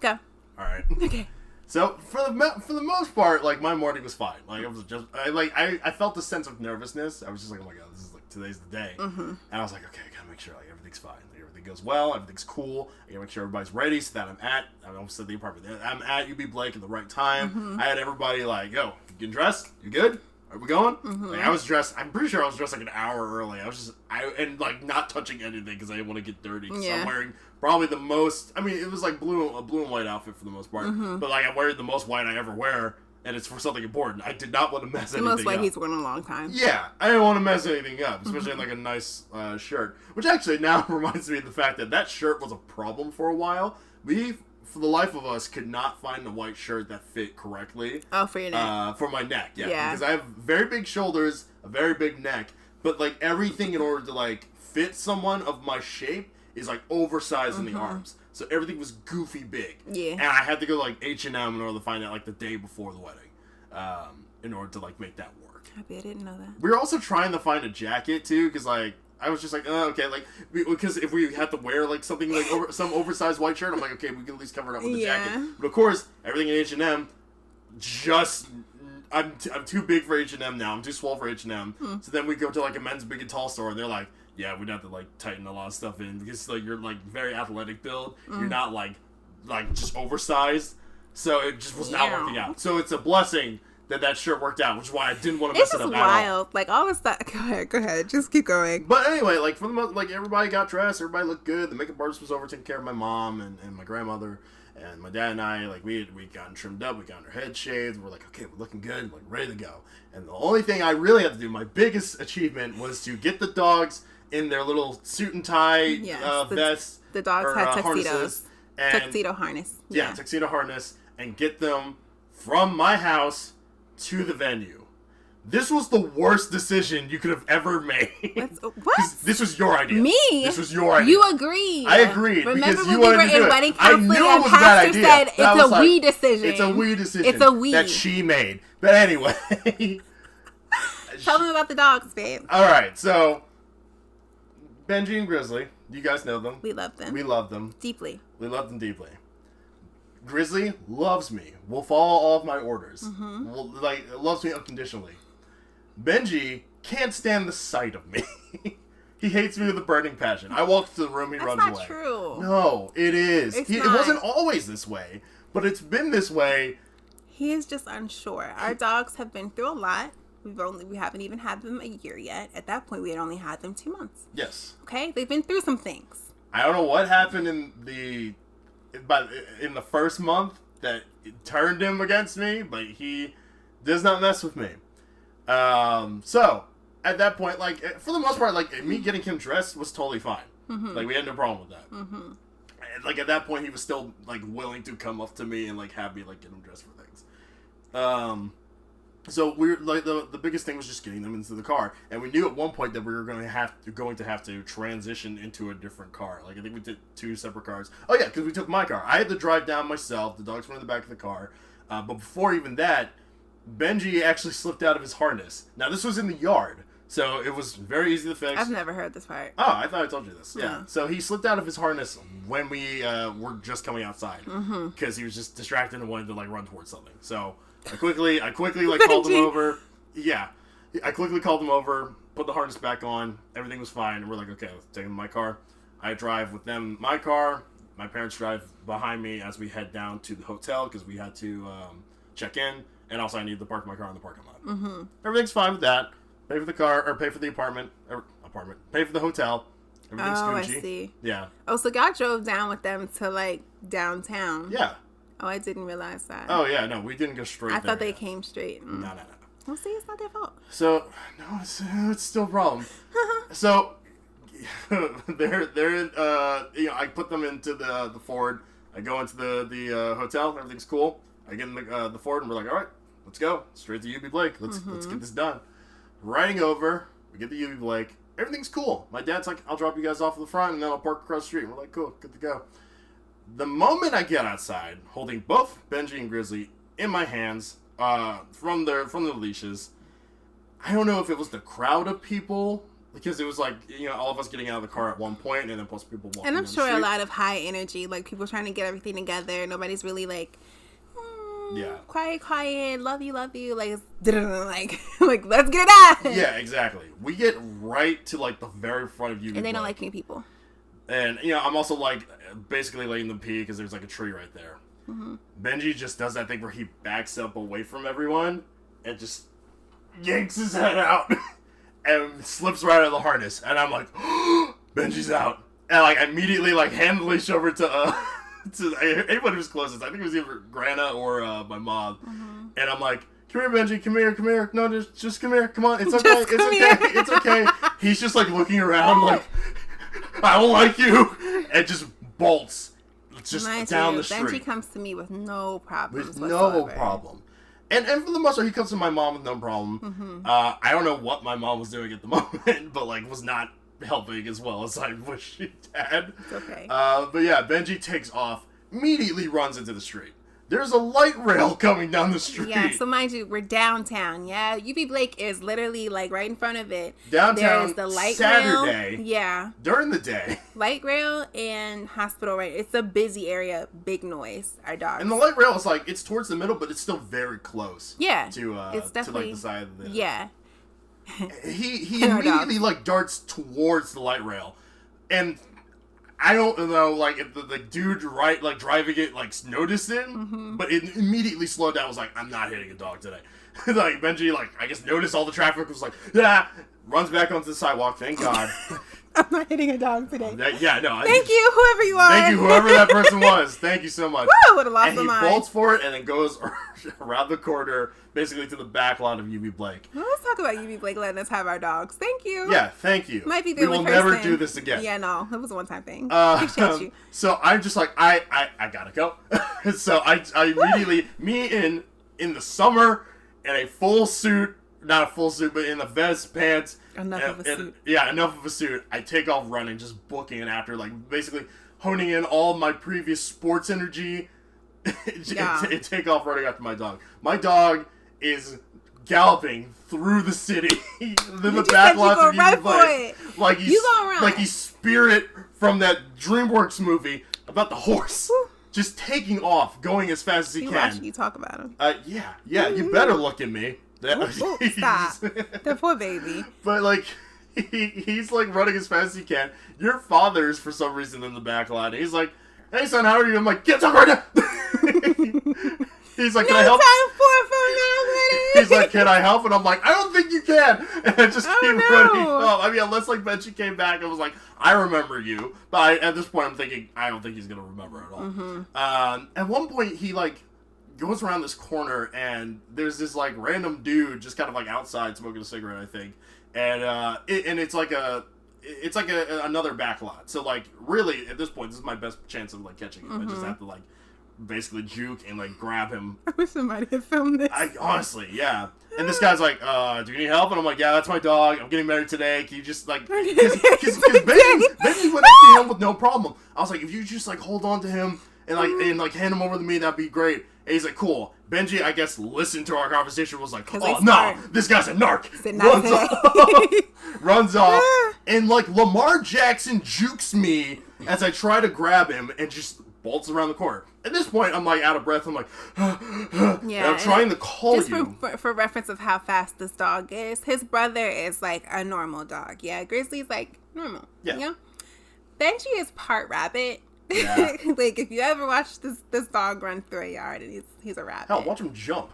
Go. All right. Okay. So for the most part, like my morning was fine. Like it was just I felt a sense of nervousness. I was just like, oh my god, this is like today's the day, and I was like, okay, I gotta make sure like everything's fine, like, everything goes well, everything's cool. I gotta make sure everybody's ready so that I almost said the apartment. I'm at UB Blake at the right time. I had everybody like, yo, you getting dressed? You good? Are we going? Like, I was dressed. I'm pretty sure I was dressed like an hour early. And like not touching anything because I didn't want to get dirty. Because I'm wearing probably the most. I mean, it was like a blue and white outfit for the most part. But like I'm wearing the most white I ever wear, and it's for something important. I did not want to mess anything up. The most white he's worn in a long time. Yeah, I didn't want to mess anything up, especially in like a nice shirt. Which actually now reminds me of the fact that shirt was a problem for a while. For the life of us, could not find a white shirt that fit correctly. Oh, for your neck. For my neck, yeah. Because I have very big shoulders, a very big neck, but like everything in order to like fit someone of my shape is like oversized in the arms. So everything was goofy big. Yeah. And I had to go like H&M in order to find out like the day before the wedding, in order to like make that work. I didn't know that. We were also trying to find a jacket too, because like I was just like, oh, okay, like, because if we had to wear, like, something, like, some oversized white shirt, I'm like, okay, we can at least cover it up with a jacket. But, of course, everything in H&M, I'm too big for H&M now. I'm too small for H&M. So then we go to, like, a men's big and tall store, and they're like, yeah, we'd have to, like, tighten a lot of stuff in, because, like, you're, like, very athletic build. You're not, like, just oversized. So it just was not working out. So it's a blessing that shirt worked out, which is why I didn't want to mess it up at all. It's wild. Like, all this stuff. Go ahead. Just keep going. But anyway, like, for the most, like, everybody got dressed. Everybody looked good. The makeup artist was over taking care of my mom and my grandmother. And my dad and I, like, we gotten trimmed up. We got our head shaved. We're like, okay, we're looking good. Like, ready to go. And the only thing I really had to do, my biggest achievement, was to get the dogs in their little suit and tie vests. The dogs had tuxedos. And, tuxedo harness. Yeah, tuxedo harness. And get them from my house to the venue. This was the worst decision you could have ever made. What? This was your idea. Me? This was your idea. You agreed. I agreed. Remember because when you we were wanted to do in it. wedding counseling and Pastor said it's a we decision. It's a we decision. It's a we. That she made. But anyway. Tell them about the dogs, babe. Alright, so Benji and Grizzly, you guys know them. We love them. We love them. Deeply. We love them deeply. Grizzly loves me. Will follow all of my orders. Loves me unconditionally. Benji can't stand the sight of me. He hates me with a burning passion. I walk to the room, he runs away. That's not true. No, it is. It wasn't always this way, but it's been this way. He is just unsure. Our dogs have been through a lot. We haven't even had them a year yet. At that point, we had only had them 2 months. Yes. Okay? They've been through some things. I don't know what happened in the first month that it turned him against me, but he does not mess with me. So at that point, like, for the most part, like, me getting him dressed was totally fine. Like, we had no problem with that. And, like, at that point, he was still, like, willing to come up to me and, like, have me, like, get him dressed for things. So we were, like, the biggest thing was just getting them into the car, and we knew at one point that we were going to have to transition into a different car. Like, I think we did 2 separate cars. Oh yeah, because we took my car. I had to drive down myself. The dogs were in the back of the car. But before even that, Benji actually slipped out of his harness. Now this was in the yard, so it was very easy to fix. I've never heard this part. Oh, I thought I told you this. Yeah. So he slipped out of his harness when we were just coming outside because he was just distracted and wanted to, like, run towards something. So I quickly like called him over. Yeah. I quickly called him over, put the harness back on. Everything was fine. And we're like, okay, let's take him in my car. I drive with them my car. My parents drive behind me as we head down to the hotel because we had to check in. And also I needed to park my car in the parking lot. Everything's fine with that. Pay for the car, or pay for the apartment. apartment. Pay for the hotel. Everything's Gucci. I see. Yeah. Oh, so y'all drove down with them to, like, downtown. Yeah. Oh, I didn't realize that. Oh, yeah. No, we didn't go straight I there thought they yet. came straight. No. Well, see, it's not their fault. So, no, it's still a problem. So, they're I put them into the Ford. I go into the hotel. Everything's cool. I get in the Ford, and we're like, all right, let's go. Straight to UB Blake. Let's get this done. Riding over, we get to UB Blake. Everything's cool. My dad's like, I'll drop you guys off at the front, and then I'll park across the street. And we're like, cool, good to go. The moment I get outside, holding both Benji and Grizzly in my hands, from the leashes, I don't know if it was the crowd of people, because it was like, all of us getting out of the car at one point, and then plus people walking. And I'm down sure the street. a lot of high energy, like people trying to get everything together. Nobody's really like, quiet, love you, like, like let's get it done. Yeah, exactly. We get right to like the very front of you, and they don't like new people. And I'm also like basically letting them pee because there's like a tree right there. Mm-hmm. Benji just does that thing where he backs up away from everyone and just yanks his head out and slips right out of the harness. And I'm like, Benji's out. And like immediately like hand the leash over to anyone who's closest. I think it was either Grana or my mom. Mm-hmm. And I'm like, come here, Benji, come here. No, just come here. Come on, it's okay. It's okay. He's just like looking around like, I don't like you. And just bolts. Just down the street. Benji comes to me with no problems whatsoever. No problem. And for the most part, he comes to my mom with no problem. Mm-hmm. I don't know what my mom was doing at the moment, but like was not helping as well as I wish she had. It's okay. But yeah, Benji takes off, immediately runs into the street. There's a light rail coming down the street. Yeah, so mind you, we're downtown. Yeah, UB Blake is literally like right in front of it. Downtown, there's the light Saturday. rail. Yeah. During the day. Light rail and hospital right. It's a busy area, big noise. Our dogs. And the light rail is like, it's towards the middle, but it's still very close. Yeah. It's definitely, to like the side of the... Yeah. He immediately like darts towards the light rail. And... I don't know, like, if the dude driving it, like, noticed it, but it immediately slowed down. Was like, I'm not hitting a dog today. Like, Benji, like, I guess noticed all the traffic, was like, runs back onto the sidewalk, thank God. I'm not hitting a dog today. Thank you, whoever you are. Thank you, whoever that person was. Thank you so much. Woo, would have lost my mind. And he bolts for it and then goes around the corner, basically to the back lot of UB Blake. Well, let's talk about UB Blake letting us have our dogs. Thank you. Yeah, thank you. Might be the only person. We will never do this again. Yeah, no, it was a one-time thing. Appreciate you. So I'm just like, I gotta go. So I immediately, me in the summer, in a full suit, not a full suit, but in the vest, pants. Enough of a suit. Yeah, enough of a suit. I take off running, just booking it after, like, basically honing in all my previous sports energy and take off running after my dog. My dog is galloping through the city in the back lots of UB Blake. Like he's Spirit from that DreamWorks movie about the horse. Woo. Just taking off, going as fast as he can. Watching you talk about him. Yeah, you better look at me. Stop. The poor baby. But like, he's like running as fast as he can. Your father's for some reason in the back lot. He's like, "Hey son, how are you?" I'm like, "Get up right now." He's like, "Can I help?" He's like, "Can I help?" And I'm like, "I don't think you can." And I just keep running. I mean, unless like Benji came back, I was like, "I remember you," but at this point, I'm thinking, I don't think he's gonna remember at all. Mm-hmm. At one point, he like goes around this corner, and there's this like random dude just kind of like outside smoking a cigarette, I think, and it's like another back lot. So like, really, at this point, this is my best chance of like catching him. I just have to like basically juke and like grab him. I wish somebody had filmed this. Honestly, yeah. And this guy's like, "Do you need help?" And I'm like, "Yeah, that's my dog. I'm getting married today. Can you just like?" Because Benji went up to him with no problem. I was like, "If you just like hold on to him and hand him over to me, that'd be great." And he's like, "Cool." Benji, I guess, listened to our conversation. Was like, "Oh no, this guy's a narc." Runs off, and like Lamar Jackson jukes me as I try to grab him and just bolts around the corner. At this point, I'm like out of breath. I'm like, yeah. I'm trying to call just you. For reference of how fast this dog is, his brother is like a normal dog. Yeah, Grizzly's like normal. Yeah. You know? Benji is part rabbit. Yeah. Like if you ever watch this dog run through a yard, and he's a rabbit. Hell, watch him jump.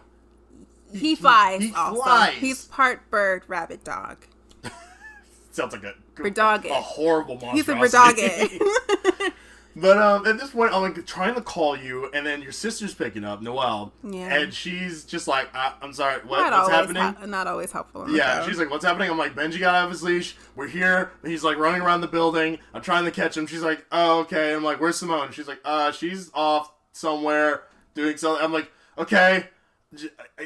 He flies. He also. flies. He's part bird, rabbit, dog. sounds like a Berdogge. horrible monstrosity. He's a Berdogge. But at this point, I'm like trying to call you, and then your sister's picking up, Noelle, and she's just like, "I'm sorry, what's happening?" Not always helpful. She's like, "What's happening?" I'm like, "Benji got out of his leash. We're here." And he's like running around the building. I'm trying to catch him. She's like, "Oh, okay." And I'm like, "Where's Simone?" She's like, she's off somewhere doing something." I'm like, "Okay."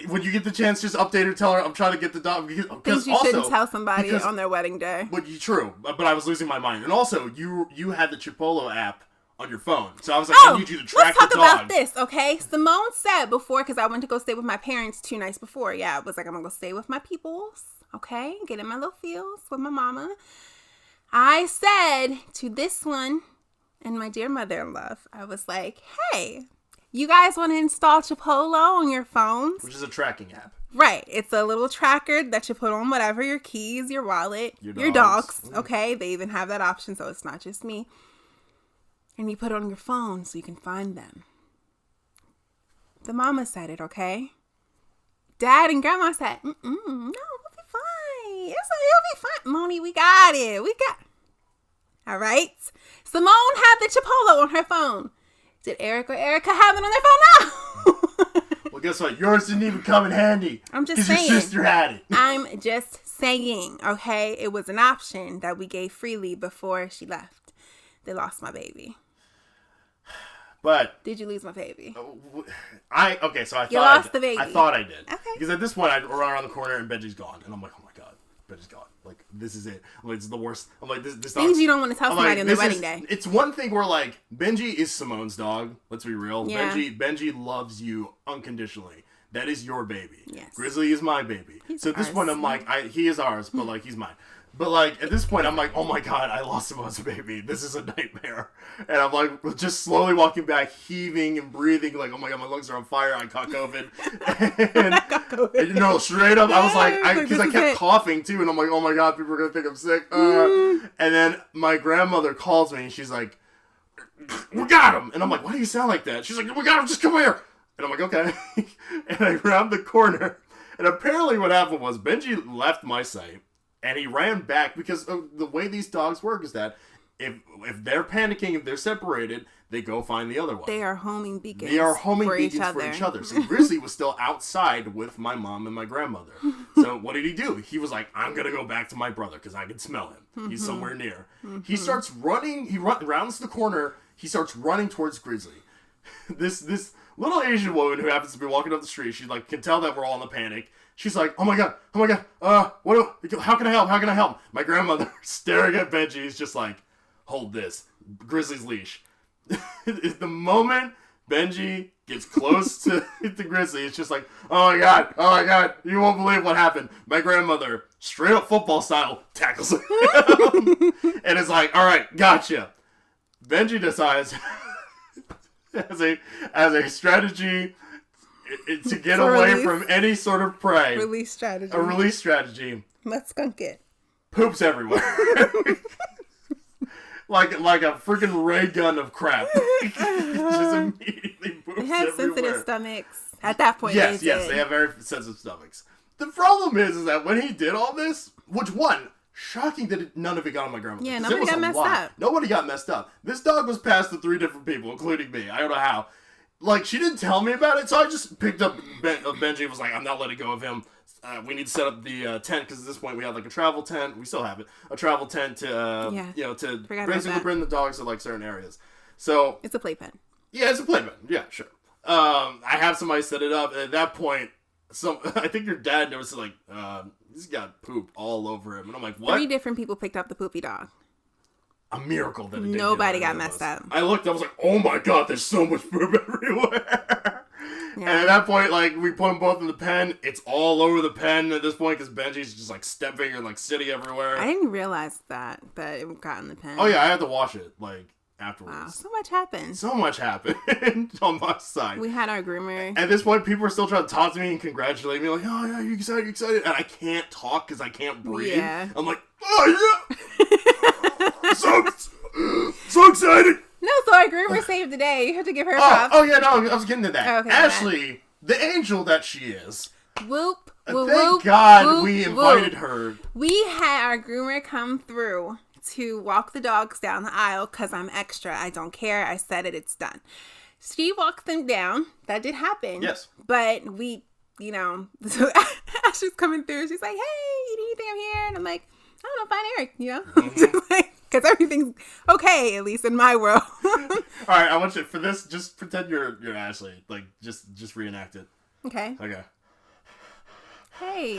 When you get the chance, just update her. Tell her I'm trying to get the dog. Because you shouldn't tell somebody on their wedding day. True, but I was losing my mind. And also, you had the Chipolo app on your phone, so I was like, I need you to track the dog. Let's talk about this, okay? Simone said before, because I went to go stay with my parents 2 nights before. Yeah, I was like, I'm gonna go stay with my peoples, okay? Get in my little feels with my mama. I said to this one and my dear mother-in-law, I was like, hey, you guys want to install Chipolo on your phones? Which is a tracking app. Right. It's a little tracker that you put on whatever, your keys, your wallet, your dogs. Okay? They even have that option, so it's not just me. And you put it on your phone so you can find them. The mama said it, okay? Dad and Grandma said, no, we'll be fine. It'll be fine. Moni, we got it. All right? Simone had the Chipolo on her phone. Did Eric or Erica have it on their phone? No. Well, guess what? Yours didn't even come in handy. I'm just saying. Because your sister had it. I'm just saying, okay? It was an option that we gave freely before she left. They lost my baby. But did you lose my baby? I lost the baby. I thought I did. Okay. Because at this point, I run around the corner and Benji's gone, and I'm like, oh my god, Benji's gone. Like, this is it. I'm like, this is the worst. I'm like, this things you don't want to tell somebody on their wedding day. It's one thing where like Benji is Simone's dog. Let's be real. Yeah. Benji loves you unconditionally. That is your baby. Yes. Grizzly is my baby. He's at this point, I'm like, he is ours, but like he's mine. But, like, at this point, I'm like, oh, my God, I lost Simone's baby. This is a nightmare. And I'm, like, just slowly walking back, heaving and breathing, like, oh, my God, my lungs are on fire. I caught COVID. And, no, straight up, I was like, because I kept coughing, too. And I'm like, oh, my God, people are going to think I'm sick. And then my grandmother calls me, and she's like, we got him. And I'm like, why do you sound like that? She's like, we got him, just come here. And I'm like, okay. And I grabbed the corner. And apparently what happened was Benji left my sight. And he ran back because the way these dogs work is that if they're panicking, if they're separated, they go find the other one. They are homing beacons. For each other. So Grizzly was still outside with my mom and my grandmother. So what did he do? He was like, I'm going to go back to my brother because I can smell him. He's somewhere near. He starts running. He rounds the corner. He starts running towards Grizzly. This little Asian woman who happens to be walking up the street, she like can tell that we're all in a panic. She's like, oh my god, how can I help? My grandmother staring at Benji is just like, hold this, Grizzly's leash. The moment Benji gets close to Grizzly, it's just like, oh my god, you won't believe what happened. My grandmother, straight up football style, tackles him. And it's like, all right, gotcha. Benji decides, as a strategy to get away from any sort of prey. A release strategy. Let's skunk it. Poops everywhere. like a freaking ray gun of crap. Just immediately poops everywhere. They have sensitive stomachs. At that point, yes, they have very sensitive stomachs. The problem is that when he did all this, shocking that none of it got on my grandmother. Yeah, nobody got messed up. Nobody got messed up. This dog was passed to 3 different people, including me. I don't know how. Like, she didn't tell me about it, so I just picked up Benji and was like, I'm not letting go of him. We need to set up the tent, because at this point we had, like, a travel tent. We still have it. A travel tent to, to basically bring the dogs to, like, certain areas. So... It's a playpen. Yeah, it's a playpen. Yeah, sure. I have somebody set it up, and at that point, I think your dad noticed, like, he's got poop all over him. And I'm like, what? 3 different people picked up the poopy dog. A miracle that it didn't Nobody got messed up. I looked, I was like, oh my god, there's so much poop everywhere. Yeah. And at that point, like, we put them both in the pen. It's all over the pen at this point because Benji's just, like, stepping and, like, sitting everywhere. I didn't realize that it got in the pen. Oh, yeah, I had to wash it, like, afterwards. Wow, so much happened. On my side. We had our groomer. At this point, people are still trying to talk to me and congratulate me, like, oh, yeah, you excited? And I can't talk because I can't breathe. Yeah. I'm like, oh, yeah. So excited! No, so our groomer saved the day. You have to give her props. Oh, yeah, no, I was getting to that. Okay, Ashley, the angel that she is. Whoop, Thank God we invited her. We had our groomer come through to walk the dogs down the aisle because I'm extra. I don't care. I said it. It's done. She walked them down. That did happen. Yes. But we, so Ashley's coming through. She's like, hey, you need anything I'm here? And I'm like, I don't know, find Erik, because everything's okay, at least in my world. All right, I want you, for this, just pretend you're Ashley. Like, just reenact it. Okay. Hey.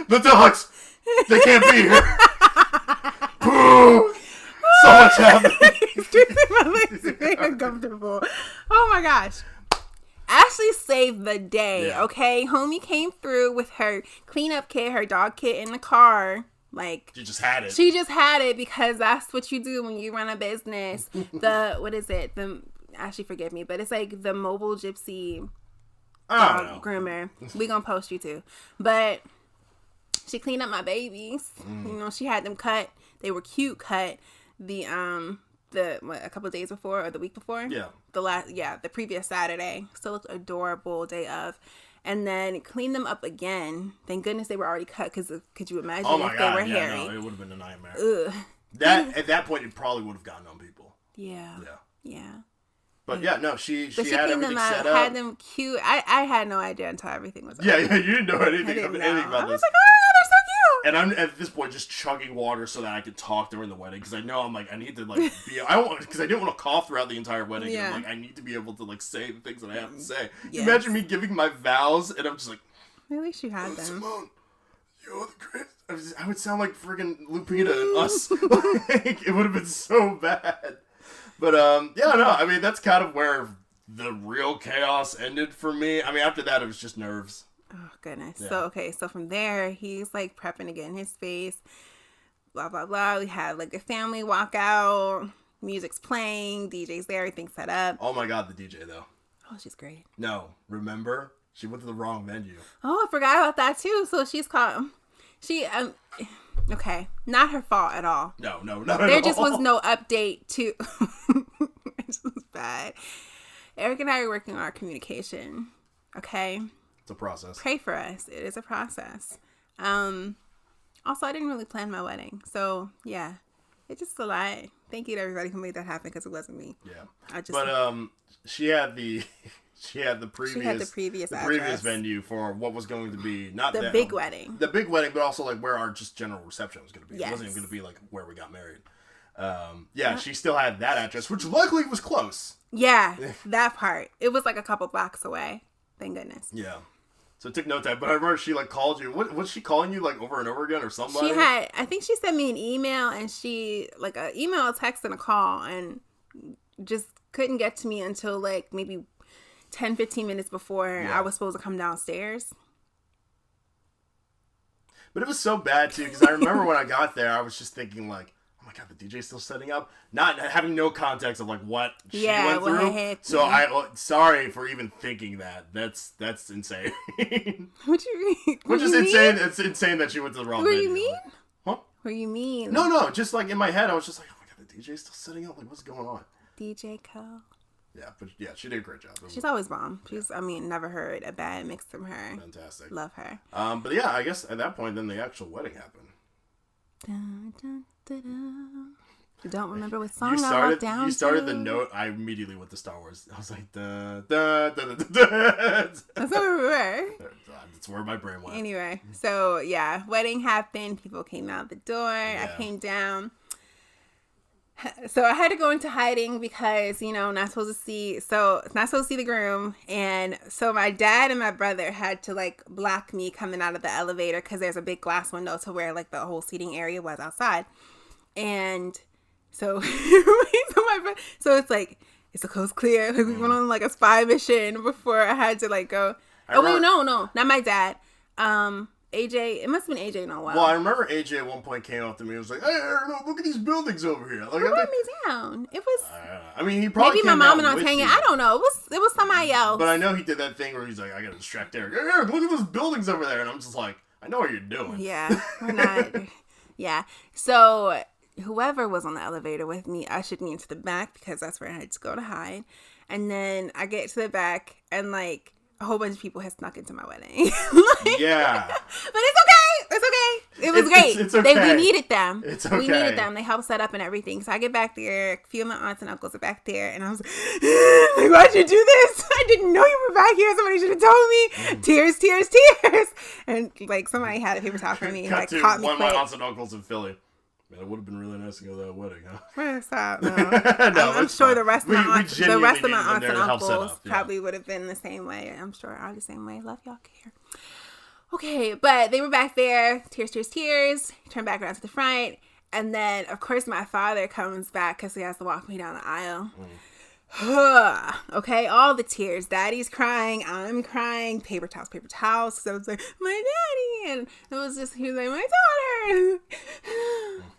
The dogs! They can't be here! Boo! So much happening! My legs are very uncomfortable. Oh my gosh. Ashley saved the day, okay? Homie came through with her cleanup kit, her dog kit in the car. Like, she just had it. She just had it because that's what you do when you run a business. What is it? Ashley, forgive me, but it's like the mobile gypsy dog groomer. We gonna post you too. But she cleaned up my babies. She had them cut. They were cute cut. A couple of days before or the week before? Yeah. The previous Saturday. Still looked adorable day of. And then cleaned them up again. Thank goodness they were already cut because could you imagine if they were hairy? No, it would have been a nightmare. Ugh. At that point, it probably would have gotten on people. Yeah. But she had everything them set up. Had them cute. I had no idea until everything was over. Yeah, you didn't know anything about I this. was like, oh my God, they're so cute. And I'm at this point just chugging water so that I could talk during the wedding because I know I need to be. I don't because I didn't want to cough throughout the entire wedding. Yeah. And I'm I need to be able to say the things that I have to say. Yes. Imagine me giving my vows and I'm just like. At least you had them. Simone, you're the greatest. I would sound like friggin' Lupita and Us. It would have been so bad. But that's kind of where the real chaos ended for me. I mean, after that, it was just nerves. Oh, goodness. Yeah. So from there, he's prepping to get in his face. Blah, blah, blah. We had a family walk out. Music's playing. DJ's there. Everything's set up. Oh my God, the DJ, though. Oh, she's great. No, remember? She went to the wrong venue. Oh, I forgot about that, too. So she's called... Okay. Not her fault at all. No, there just was no update to... It was bad. Erik and I are working on our communication. Okay? It's a process. Pray for us. It is a process. Also, I didn't really plan my wedding. So, yeah. It's just a lot. Thank you to everybody who made that happen because it wasn't me. Yeah. She had the previous venue for what was going to be not the big wedding. The big wedding, but also where our just general reception was going to be. Yes. It wasn't even going to be where we got married. She still had that address, which luckily was close. Yeah, that part. It was a couple blocks away. Thank goodness. Yeah. So it took no time. But I remember she called you. What was she calling you over and over again or somebody? I think she sent me an email and she an email, a text, and a call and just couldn't get to me until maybe 10-15 minutes before I was supposed to come downstairs. But it was so bad too because I remember when I got there I was just thinking oh my God, the DJ's still setting up, not having no context of what she went through. So sorry for even thinking that. That's insane. What do you mean? Which is insane. It's insane that she went to the wrong venue. What do you mean? Huh? What do you mean? No. Just in my head, I was just oh my God, the DJ's still setting up. What's going on? DJ Co. Yeah, but she did a great job. She's always bomb. Never heard a bad mix from her. Fantastic. Love her. But yeah, I guess at that point, then the actual wedding happened. Dun, dun, dun, dun. I don't remember what song I walked down. You started the note. I immediately went to Star Wars. I was like, da da da da da. That's where we were. That's where my brain went. Anyway, so yeah, wedding happened. People came out the door. Yeah. I came down. So I had to go into hiding because, not supposed to see the groom. And so my dad and my brother had to block me coming out of the elevator because there's a big glass window to where the whole seating area was outside. And so, so it's it's the coast clear. We went on a spy mission before I had to go. No, not my dad. AJ, it must have been AJ Noel. Well, I remember AJ at one point came up to me and was like, "Hey, look at these buildings over here." Who brought me down? It was. He probably maybe my mom and Tanya. I don't know. It was somebody else. But I know he did that thing where he's like, "I gotta distract Erik. Erik, look at those buildings over there," and I'm just like, "I know what you're doing." Yeah, we're not. Yeah. So whoever was on the elevator with me ushered me into the back because that's where I had to go to hide. And then I get to the back and a whole bunch of people had snuck into my wedding. Yeah. But it's okay. It's okay. It was great. It's okay. We needed them. It's okay. We needed them. They helped set up and everything. So I get back there. A few of my aunts and uncles are back there. And I was like, why'd you do this? I didn't know you were back here. Somebody should have told me. Tears, tears, tears. And like somebody had a paper towel for me. And like caught me one quick. of my aunts and uncles in Philly. Man, it would have been really nice to go to that wedding, huh? Stop. No. I'm sure fine. the rest of my aunts and needed them uncles probably would have been the same way. I'm sure are the same way. Love y'all care. Okay, but they were back there. Tears, tears, tears. Turn back around to the front. And then, of course, my father comes back because he has to walk me down the aisle. Okay, all the tears. Daddy's crying. I'm crying. Paper towels, paper towels. So I was like, my daddy. And it was just, he was like, my daughter.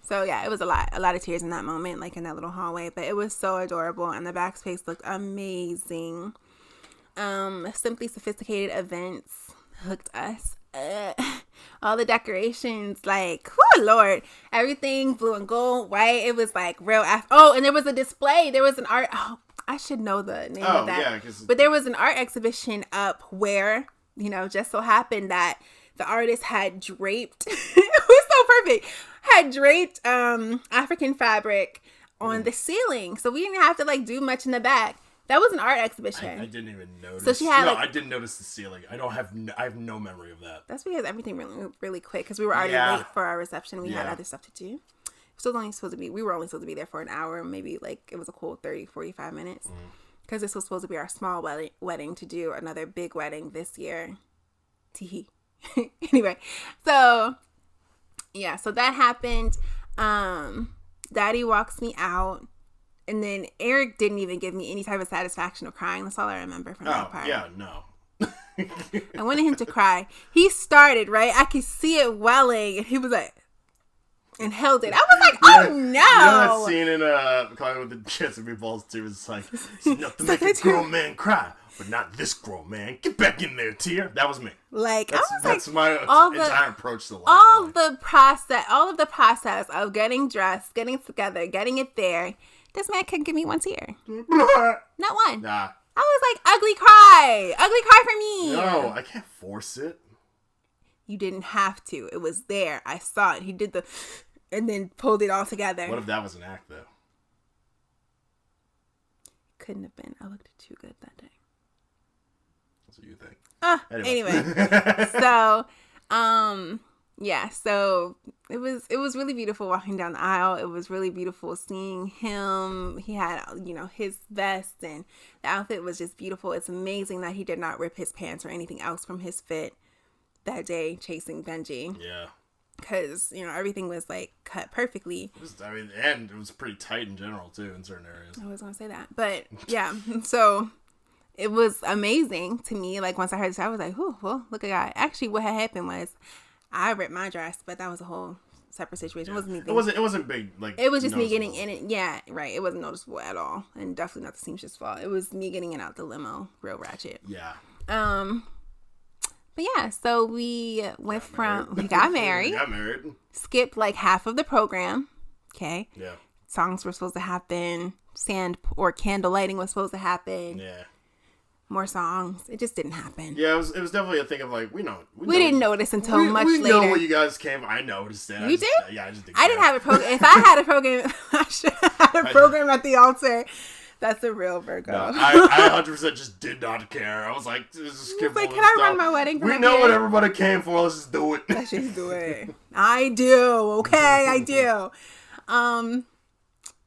So yeah, it was a lot of tears in that moment, like in that little hallway. But it was so adorable. And the backspace looked amazing. Simply Sophisticated Events hooked us. All the decorations, like, oh Lord, everything blue and gold, white. It was like real. And there was a display. There was an art. Oh, I should know the name of that. Yeah, but there was an art exhibition up where, just so happened that the artist had draped. It was so perfect. Had draped African fabric on the ceiling, so we didn't have to like do much in the back. That was an art exhibition. I didn't even notice. So she had I didn't notice the ceiling. I have no memory of that. That's because everything really, really quick because we were already late for our reception. We had other stuff to do. We were only supposed to be there for an hour. Maybe like it was a cool 30, 45 minutes. Because this was supposed to be our small wedding to do another big wedding this year. Teehee. Anyway, so that happened. Daddy walks me out. And then Erik didn't even give me any type of satisfaction of crying. That's all I remember from that part. Yeah, no. I wanted him to cry. He started, right? I could see it welling. And he was like, and held it. I was like, oh no. You know that scene in Calling with the Chance of Meatballs too? It's like, it's enough to make a grown man cry, but not this grown man. Get back in there, Tear. That was me. Like, that's my entire approach to life. All of the process of getting dressed, getting together, getting it there. This man couldn't give me one tear. Not one. Nah. I was like, ugly cry. Ugly cry for me. No, I can't force it. You didn't have to. It was there. I saw it. He did and then pulled it all together. What if that was an act, though? Couldn't have been. I looked too good that day. That's what you think. Anyway. So, yeah, so it was really beautiful walking down the aisle. It was really beautiful seeing him. He had, his vest, and the outfit was just beautiful. It's amazing that he did not rip his pants or anything else from his fit that day chasing Benji. Yeah. Because, everything was like cut perfectly. And it was pretty tight in general too in certain areas. I was going to say that. But yeah, so it was amazing to me. Like once I heard this, I was like, "Ooh, well, look at God." Actually, what had happened was I ripped my dress, but that was a whole separate situation. Yeah. It wasn't big. Like it was just me getting in it. Yeah, right. It wasn't noticeable at all, and definitely not the seamstress' fault. It was me getting it out the limo, real ratchet. Yeah. But yeah, so we got married. Skipped like half of the program. Okay. Yeah. Songs were supposed to happen. Candle lighting was supposed to happen. Yeah. More songs. It just didn't happen. Yeah, it was definitely a thing of like, we didn't notice until much later. We know when you guys came. I noticed it. You did? Yeah, I just didn't. I didn't have a program. If I had a program, I should have had a program at the altar. That's a real Virgo. No, I 100% just did not care. I was like, can I run my wedding? We know what everybody came for. Let's just do it. Let's just do it. I do. Okay, I do.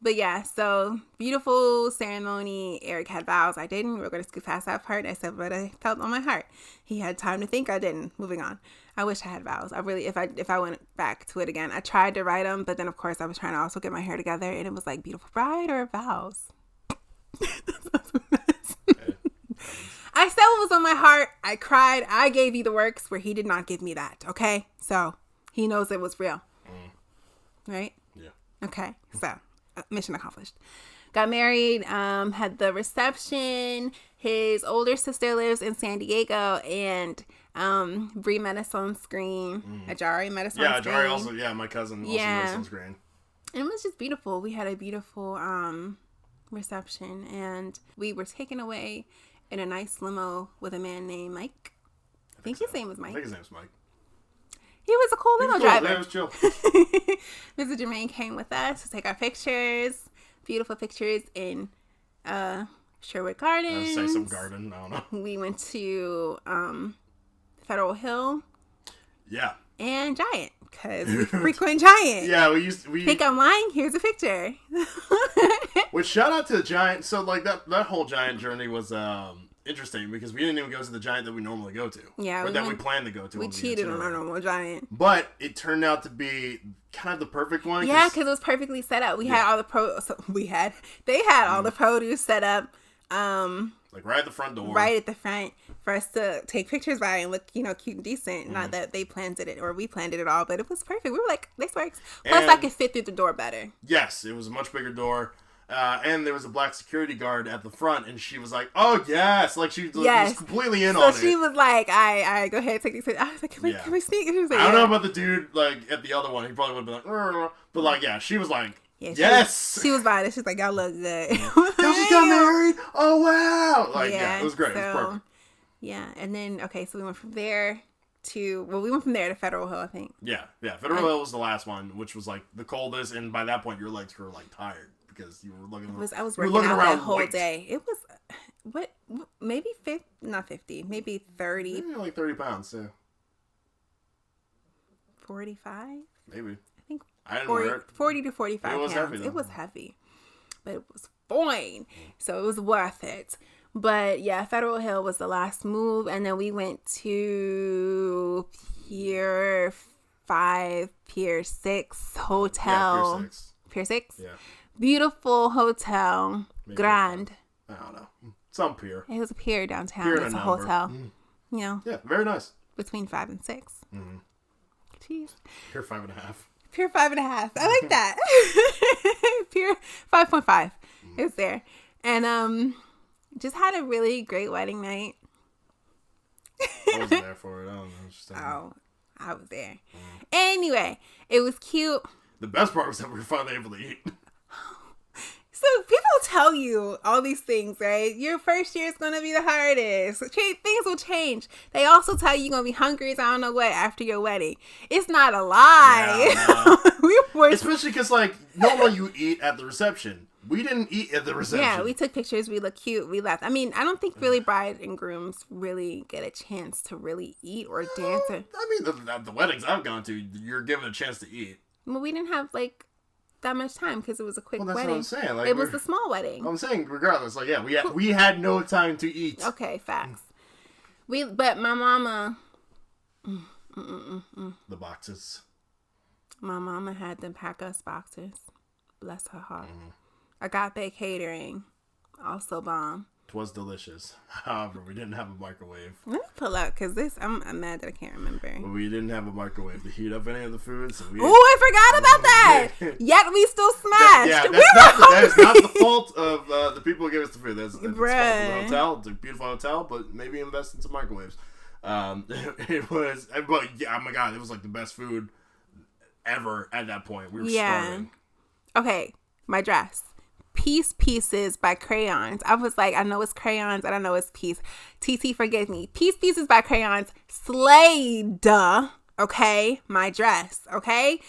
But yeah, so beautiful ceremony. Erik had vows. I didn't. We were going to skip past that part. I said what I felt on my heart. He had time to think. I didn't. Moving on. I wish I had vows. I really, if I went back to it again, I tried to write them, but then of course I was trying to also get my hair together, and it was like beautiful bride or vows. I said what was on my heart. I cried. I gave you the works where he did not give me that. Okay, so he knows it was real, right? Yeah. Okay, so mission accomplished. Got married. Had the reception. His older sister lives in San Diego, and Bree met us on screen. Ajari met us on screen. Yeah, Ajari also. Yeah, my cousin also met us on screen. And it was just beautiful. We had a beautiful reception, and we were taken away in a nice limo with a man named Mike. I think his name was Mike. I think his name was Mike. He was a cool limo driver. Yeah, it was chill. Mr. Jermaine came with us to take our pictures. Beautiful pictures in Sherwood Gardens. Say some garden. I don't know. We went to Federal Hill. Yeah. And Giant, because we frequent Giant. Yeah, we think I'm lying? Here's a picture. Which, shout out to the Giant. So, like, that whole Giant journey was interesting because we didn't even go to the Giant that we normally go to. Yeah. Or that we planned to go to. We cheated on our normal Giant. But it turned out to be kind of the perfect one. Yeah, because it was perfectly set up. We had all the they had all the produce set up. Like right at the front door. Right at the front for us to take pictures by and look, cute and decent. Mm-hmm. Not that they planned it or we planned it at all, but it was perfect. We were like, this works. Plus, I could fit through the door better. Yes, it was a much bigger door. And there was a black security guard at the front, and she was like, oh, yes. Like, she was completely in on it. So she was like, I go ahead, take these pictures. I was like, can we sneak? She was like, I don't know about the dude, like, at the other one. He probably would have been like, but, like, yeah, she was like, yes. She was buying it. She's like, y'all look good. Y'all just got married? Oh, wow. Like, yeah, it was great. It was perfect. Yeah, and then, so we went from there to Federal Hill, I think. Yeah. Federal Hill was the last one, which was, like, the coldest, and by that point, your legs were, like, tired. Because you were looking. I was working out that whole day. It was maybe 50, not 50, maybe 30. Maybe like 30 pounds, yeah. 45? Maybe. I think I didn't wear it. 40 to 45 it was pounds. Heavy, it was heavy, but it was fine. So it was worth it. But yeah, Federal Hill was the last move, and then we went to Pier 5, Pier 6 hotel. Yeah, Pier 6. Pier 6? Yeah. Beautiful hotel. Maybe Grand. I don't know. Some pier. It was a pier downtown. Pier it's a hotel. Mm-hmm. Yeah, very nice. Between 5 and 6. Mm-hmm. Jeez. Pier 5.5. Pier 5.5. I like that. Pier 5.5. Mm-hmm. It was there. And just had a really great wedding night. I wasn't there for it. I don't know. I was there. Mm-hmm. Anyway, it was cute. The best part was that we were finally able to eat. So people tell you all these things, right? Your first year is going to be the hardest. Things will change. They also tell you you're going to be hungry as I don't know what after your wedding. It's not a lie. Yeah, especially because, like, normally you eat at the reception. We didn't eat at the reception. Yeah, we took pictures. We looked cute. We left. I mean, I don't think really bride and grooms really get a chance to really eat or dance. I mean, the weddings I've gone to, you're given a chance to eat. Well, we didn't have, like, that much time because it was a quick wedding. That's what I'm saying. Like, it was a small wedding. I'm saying, regardless, like, yeah, we had no time to eat. Okay, facts. But my mama... The boxes. My mama had them pack us boxes. Bless her heart. Agape Catering. Also bomb. 'Twas delicious. However, we didn't have a microwave. Let me pull up because I'm mad that I can't remember. But we didn't have a microwave to heat up any of the food. So I forgot about that. Yet we still smashed. That is not the fault of the people who gave us the food. That's the fault of the hotel. It's a beautiful hotel, but maybe invest in some microwaves. It was, but yeah, oh my god, it was like the best food ever at that point. We were starving. Okay, my dress. Pieces by Crayons. I was like, I know it's crayons. I don't know it's piece. TT, forgive me. Pieces by Crayons. Slayed. Okay? My dress. Okay?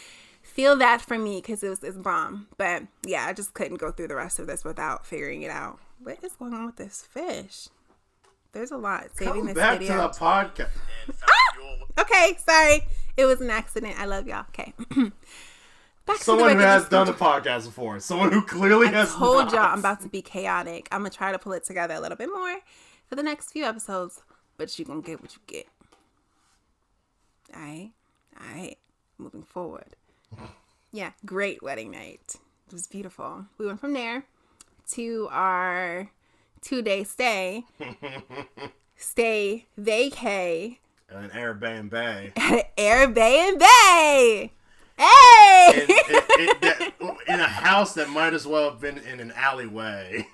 Feel that for me because it's bomb. But yeah, I just couldn't go through the rest of this without figuring it out. What is going on with this fish? There's a lot. Saving this back video. to the podcast. Okay, sorry. It was an accident. I love y'all. Okay. Someone who has done a podcast before. Someone who clearly has not. I told y'all I'm about to be chaotic. I'm going to try to pull it together a little bit more for the next few episodes. But you're going to get what you get. All right. Moving forward. Yeah, great wedding night. It was beautiful. We went from there to our 2-day stay. Vacay. At an Airbnb. Hey! In a house that might as well have been in an alleyway.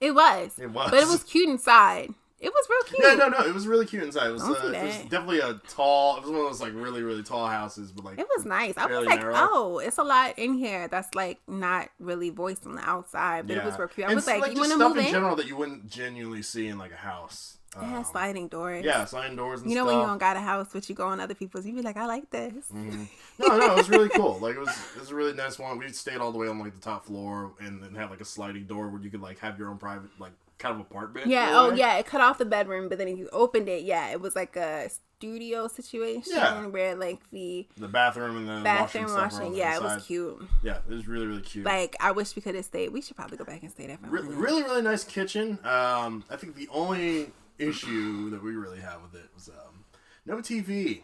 It was. But it was cute inside. It was real cute. Yeah, no, it was really cute inside. It was, Don't do it was that. definitely it was one of those like really, really tall houses, but like It was nice. I was fairly like, narrow. oh, it's a lot in here that's like not really voiced on the outside, but it was real cute. I was like, you want to stuff move in in? general that you wouldn't genuinely see in like a house. It has sliding doors. Yeah, sliding doors and You know stuff. when you don't got a house, but you go on other people's, you be like, I like this. Mm-hmm. No, it was really cool. Like it was a really nice one. We stayed all the way on like the top floor, and then had like a sliding door where you could like have your own private like kind of apartment. Yeah. in a Oh, way. yeah. It cut off the bedroom, but then if you opened it, yeah, it was like a studio situation where like the bathroom and the bathroom washing. Yeah, it was cute. Yeah, it was really, really cute. Like I wish we could have stayed. We should probably go back and stay there for a minute. Really, really nice kitchen. I think the only issue that we really have with it was no TV.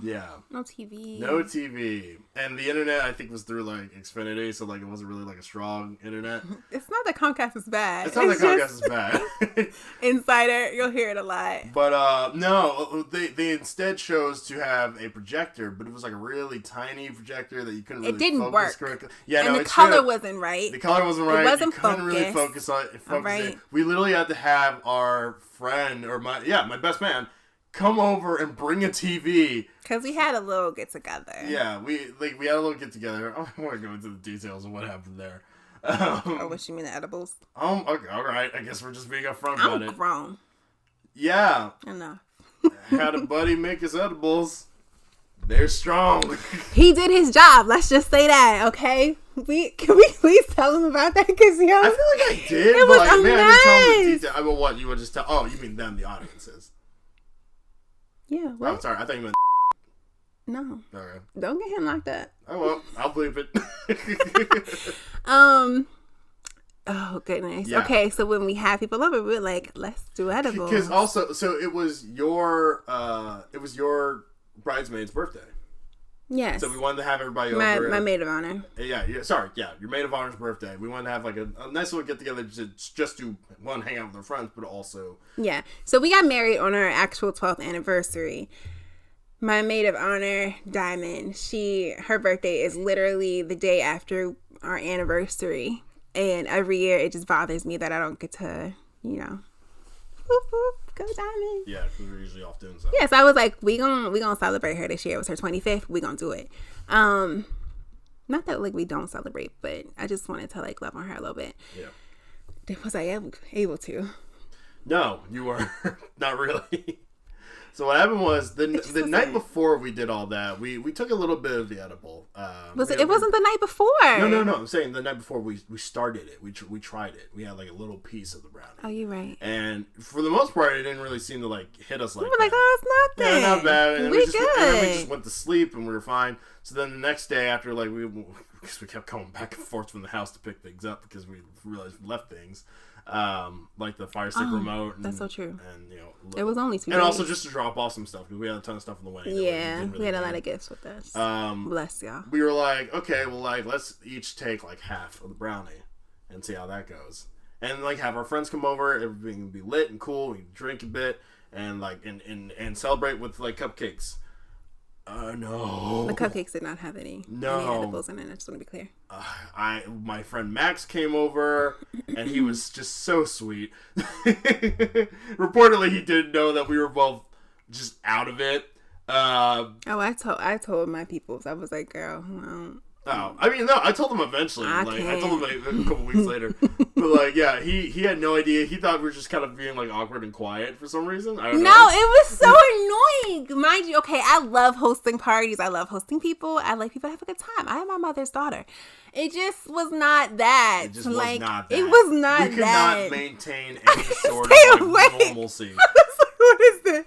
Yeah. No TV. No TV. And the internet, I think, was through, like, Xfinity, so, like, it wasn't really, like, a strong internet. It's not that Comcast is bad. It's not that Comcast is bad. Insider, you'll hear it a lot. But, no, they instead chose to have a projector, but it was, like, a really tiny projector that you couldn't really It didn't focus work. correctly. Yeah, And no, the color wasn't right. The color wasn't right. It wasn't you couldn't really focused. focus on it. Right. We literally had to have our friend, or my best man, come over and bring a TV. Because we had a little get together. Yeah, we had a little get together. I don't want to go into the details of what happened there. Or what you mean the edibles? Okay, all right. I guess we're just being upfront about I'm it. grown. Yeah, Enough. had a buddy make us edibles. They're strong. He did his job. Let's just say that, okay? Can we please tell him about that? Because I feel like I did. It but was like, a man, I didn't tell him the mess. detail. I mean, what you would just tell? Oh, you mean them, the audiences? Yeah. What? Oh, sorry. I thought you meant. No. Okay. Don't get him locked up. Oh well, I'll bleep it. Oh goodness. Yeah. Okay, so when we have people over, we're like, let's do edibles. Because also, so it was your bridesmaid's birthday. Yes. So we wanted to have everybody over. My maid of honor. Yeah. Sorry, your maid of honor's birthday. We wanted to have like a nice little get together just to one hang out with our friends, but also Yeah. So we got married on our actual 12th anniversary. My maid of honor, Diamond, her birthday is literally the day after our anniversary. And every year it just bothers me that I don't get to, whoop, whoop, go Diamond. yeah, because we're usually off doing something. Yeah, so I was like, we gonna celebrate her this year. It was her 25th. We gonna do it. Not that like we don't celebrate, but I just wanted to like love on her a little bit. Yeah. Was I able to? No, you were not really. So what happened was the night before we did all that, we took a little bit of the edible. It wasn't the night before. No. I'm saying the night before we started it. We tried it. We had like a little piece of the brownie. Oh, you're right. And for the most part, it didn't really seem to like hit us like. We were like, oh, it's nothing. Yeah, not bad. And we we good. just went to sleep and we were fine. So then the next day after, like because we kept coming back and forth from the house to pick things up because we realized we left things. Like the Fire Stick remote. And, that's so true. And It was only 2 and days. also just to drop off some stuff because we had a ton of stuff in the wedding. Yeah, that we had a lot of gifts with us. Bless y'all. We were like, okay, well, like let's each take like half of the brownie and see how that goes, and like have our friends come over, everything would be lit and cool. We can drink a bit and like and celebrate with like cupcakes. No. The cupcakes did not have any edibles in it. I just want to be clear. My friend Max came over and he was just so sweet. Reportedly, he didn't know that we were both just out of it. I told my peoples. I was like, girl, I told him eventually. I told him like, a couple weeks later. But like, yeah, he had no idea. He thought we were just kind of being like awkward and quiet for some reason. I don't know. No, it was so annoying. Mind you, okay, I love hosting parties. I love hosting people. I like people to have a good time. I am my mother's daughter. It just was not that. It just was not that. It was not we could that. not maintain any sort of like, normalcy. What is this?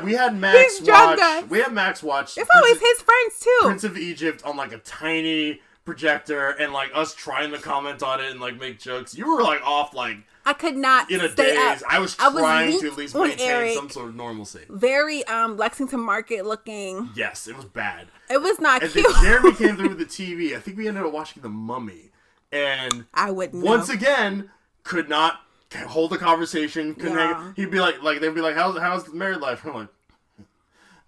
We had Max watch. We had Max watch. It's always his friends too. Prince of Egypt on like a tiny projector, and like us trying to comment on it and like make jokes. You were like off like I could not in a stay daze. up. I was trying to weak at least on maintain Erik. some sort of normalcy. Very Lexington Market looking. Yes, it was bad. It was not and cute. then Jeremy came through with the TV. I think we ended up watching The Mummy, and I wouldn't once know. again could not hold a conversation. Couldn't Yeah. hang. He'd be like they'd be like, how's the married life? I'm like,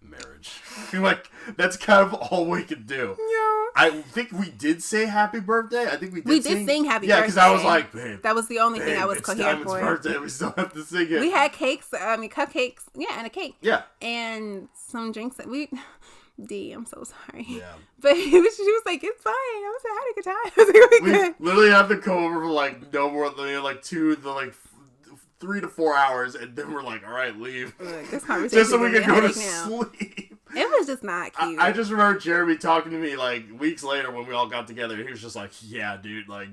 marriage. Like that's kind of all we could do. Yeah. I think we did say happy birthday. I think we did sing happy birthday. Yeah, because I was like, babe. That was the only thing I was coherent for. for. It's birthday. We still have to sing it. We had cupcakes. Yeah, and a cake. Yeah. And some drinks that we... D, I'm so sorry. Yeah. But she was like, it's fine. I was like, I had a good time. I was like, really good. We literally had to come over for like no more than like 3 to 4 hours, and then we're like, all right, leave. Look, this conversation just so we could go to now. sleep. It was just not cute. I just remember Jeremy talking to me like weeks later when we all got together. He was just like, yeah, dude, like,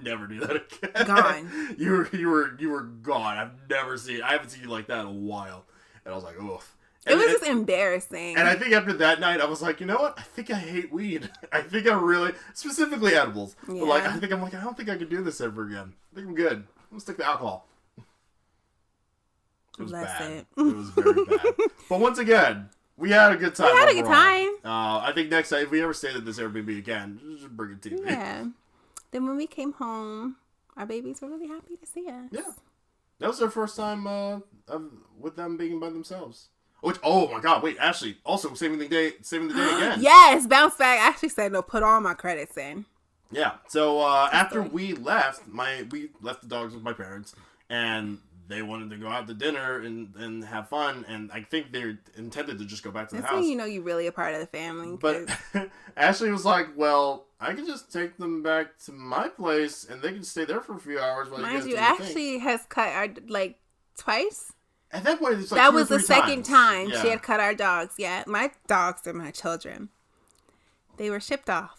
never do that again. Gone. You were gone. I haven't seen you like that in a while. And I was like, oof. It was just embarrassing. And I think after that night, I was like, you know what? I think I hate weed. I think I really, specifically edibles. Yeah. But I don't think I could do this ever again. I think I'm good. I'm going to stick to alcohol. It was bad. It was very bad. But once again, we had a good time. We had a good time. I think next time, if we ever stay at this Airbnb again, just bring a TV. Yeah. Then when we came home, our babies were really happy to see us. Yeah. That was their first time with them being by themselves. Which, oh my God, wait, Ashley, also saving the day again. Yes, bounce back. Ashley said, no, put all my credits in. Yeah, so after we left, we left the dogs with my parents, and they wanted to go out to dinner and have fun, and I think they intended to just go back to the house. That's when you know you're really a part of the family. But Ashley was like, well, I could just take them back to my place, and they can stay there for a few hours while mind you you, guys Ashley has cut our, twice. At that point, it's like that 2 or was the 3 second time yeah. she had cut our dogs. Yeah, my dogs are my children. They were shipped off.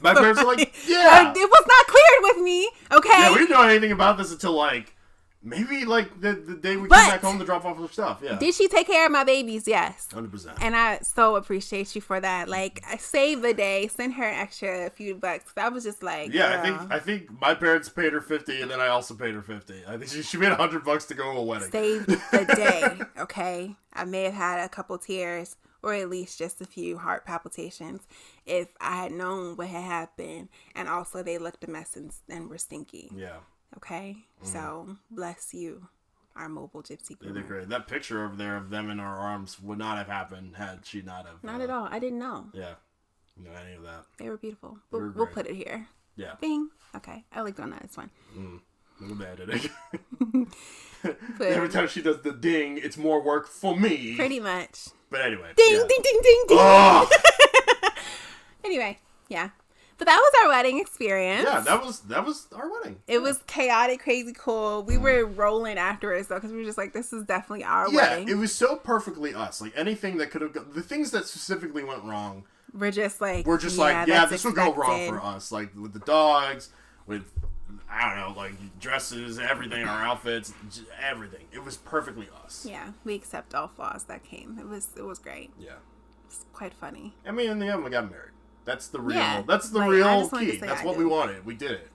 My parents were like, yeah. It was not cleared with me, okay? Yeah, we didn't know anything about this until like maybe like the day we came back home to drop off her stuff. Yeah. Did she take care of my babies? Yes. 100%. And I so appreciate you for that. Like, I saved the day, sent her an extra few bucks. I was just like, yeah, girl. I think my parents paid her $50, and then I also paid her $50. I think she made $100 to go to a wedding. Saved the day. Okay, I may have had a couple tears, or at least just a few heart palpitations, if I had known what had happened. And also, they looked a mess and were stinky. Yeah. Okay, so bless you, our mobile gypsy groomer. They did great. That picture over there of them in our arms would not have happened had she not have. Not at all. I didn't know. Yeah, no any of that. They were beautiful. We'll put it here. Yeah. Bing. Okay, I like doing that. It's fine. Little bad editing. Every time she does the ding, it's more work for me. Pretty much. But anyway. Ding, yeah. ding, ding, ding, ding. Oh! Anyway, yeah. But that was our wedding experience. Yeah, that was our wedding. It was chaotic, crazy, cool. We were rolling afterwards though, because we were just like, this is definitely our wedding. Yeah, it was so perfectly us. Like anything that could have the things that specifically went wrong. We're just like, this would go wrong for us. Like with the dogs, with I don't know, like dresses, everything, our outfits, everything. It was perfectly us. Yeah, we accept all flaws that came. It was great. Yeah, it's quite funny. I mean, in the end, we got married. That's the real. Yeah, that's the real key. That's what we wanted. We did it.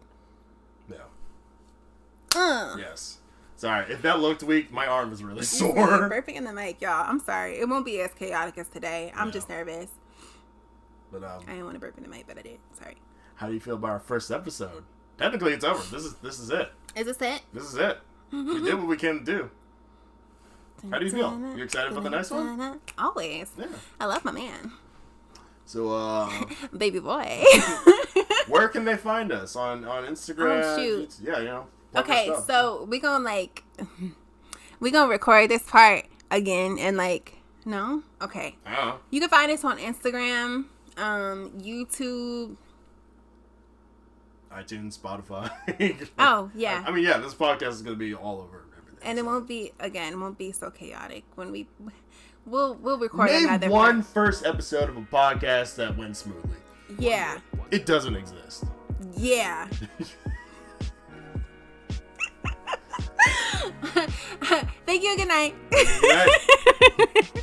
Yeah. Yes. Sorry, if that looked weak, my arm is really sore. Burping in the mic, y'all. I'm sorry. It won't be as chaotic as today. I'm just nervous. But I didn't want to burp in the mic, but I did. Sorry. How do you feel about our first episode? Technically, it's over. This is it. Is this it? This is it. We did what we came to do. How do you feel? You excited for the next one? Always. Yeah. I love my man. So, baby boy. Where can they find us? On Instagram? Oh, shoot. Yeah, you know. Okay, so we're gonna record this part again and no? Okay. You can find us on Instagram, YouTube, iTunes, Spotify. Oh, yeah. I mean, yeah, this podcast is gonna be all over everything. And it won't be so chaotic when we'll record another Name one first episode of a podcast that went smoothly. Yeah. It doesn't exist. Yeah. Thank you. Good night. Good night.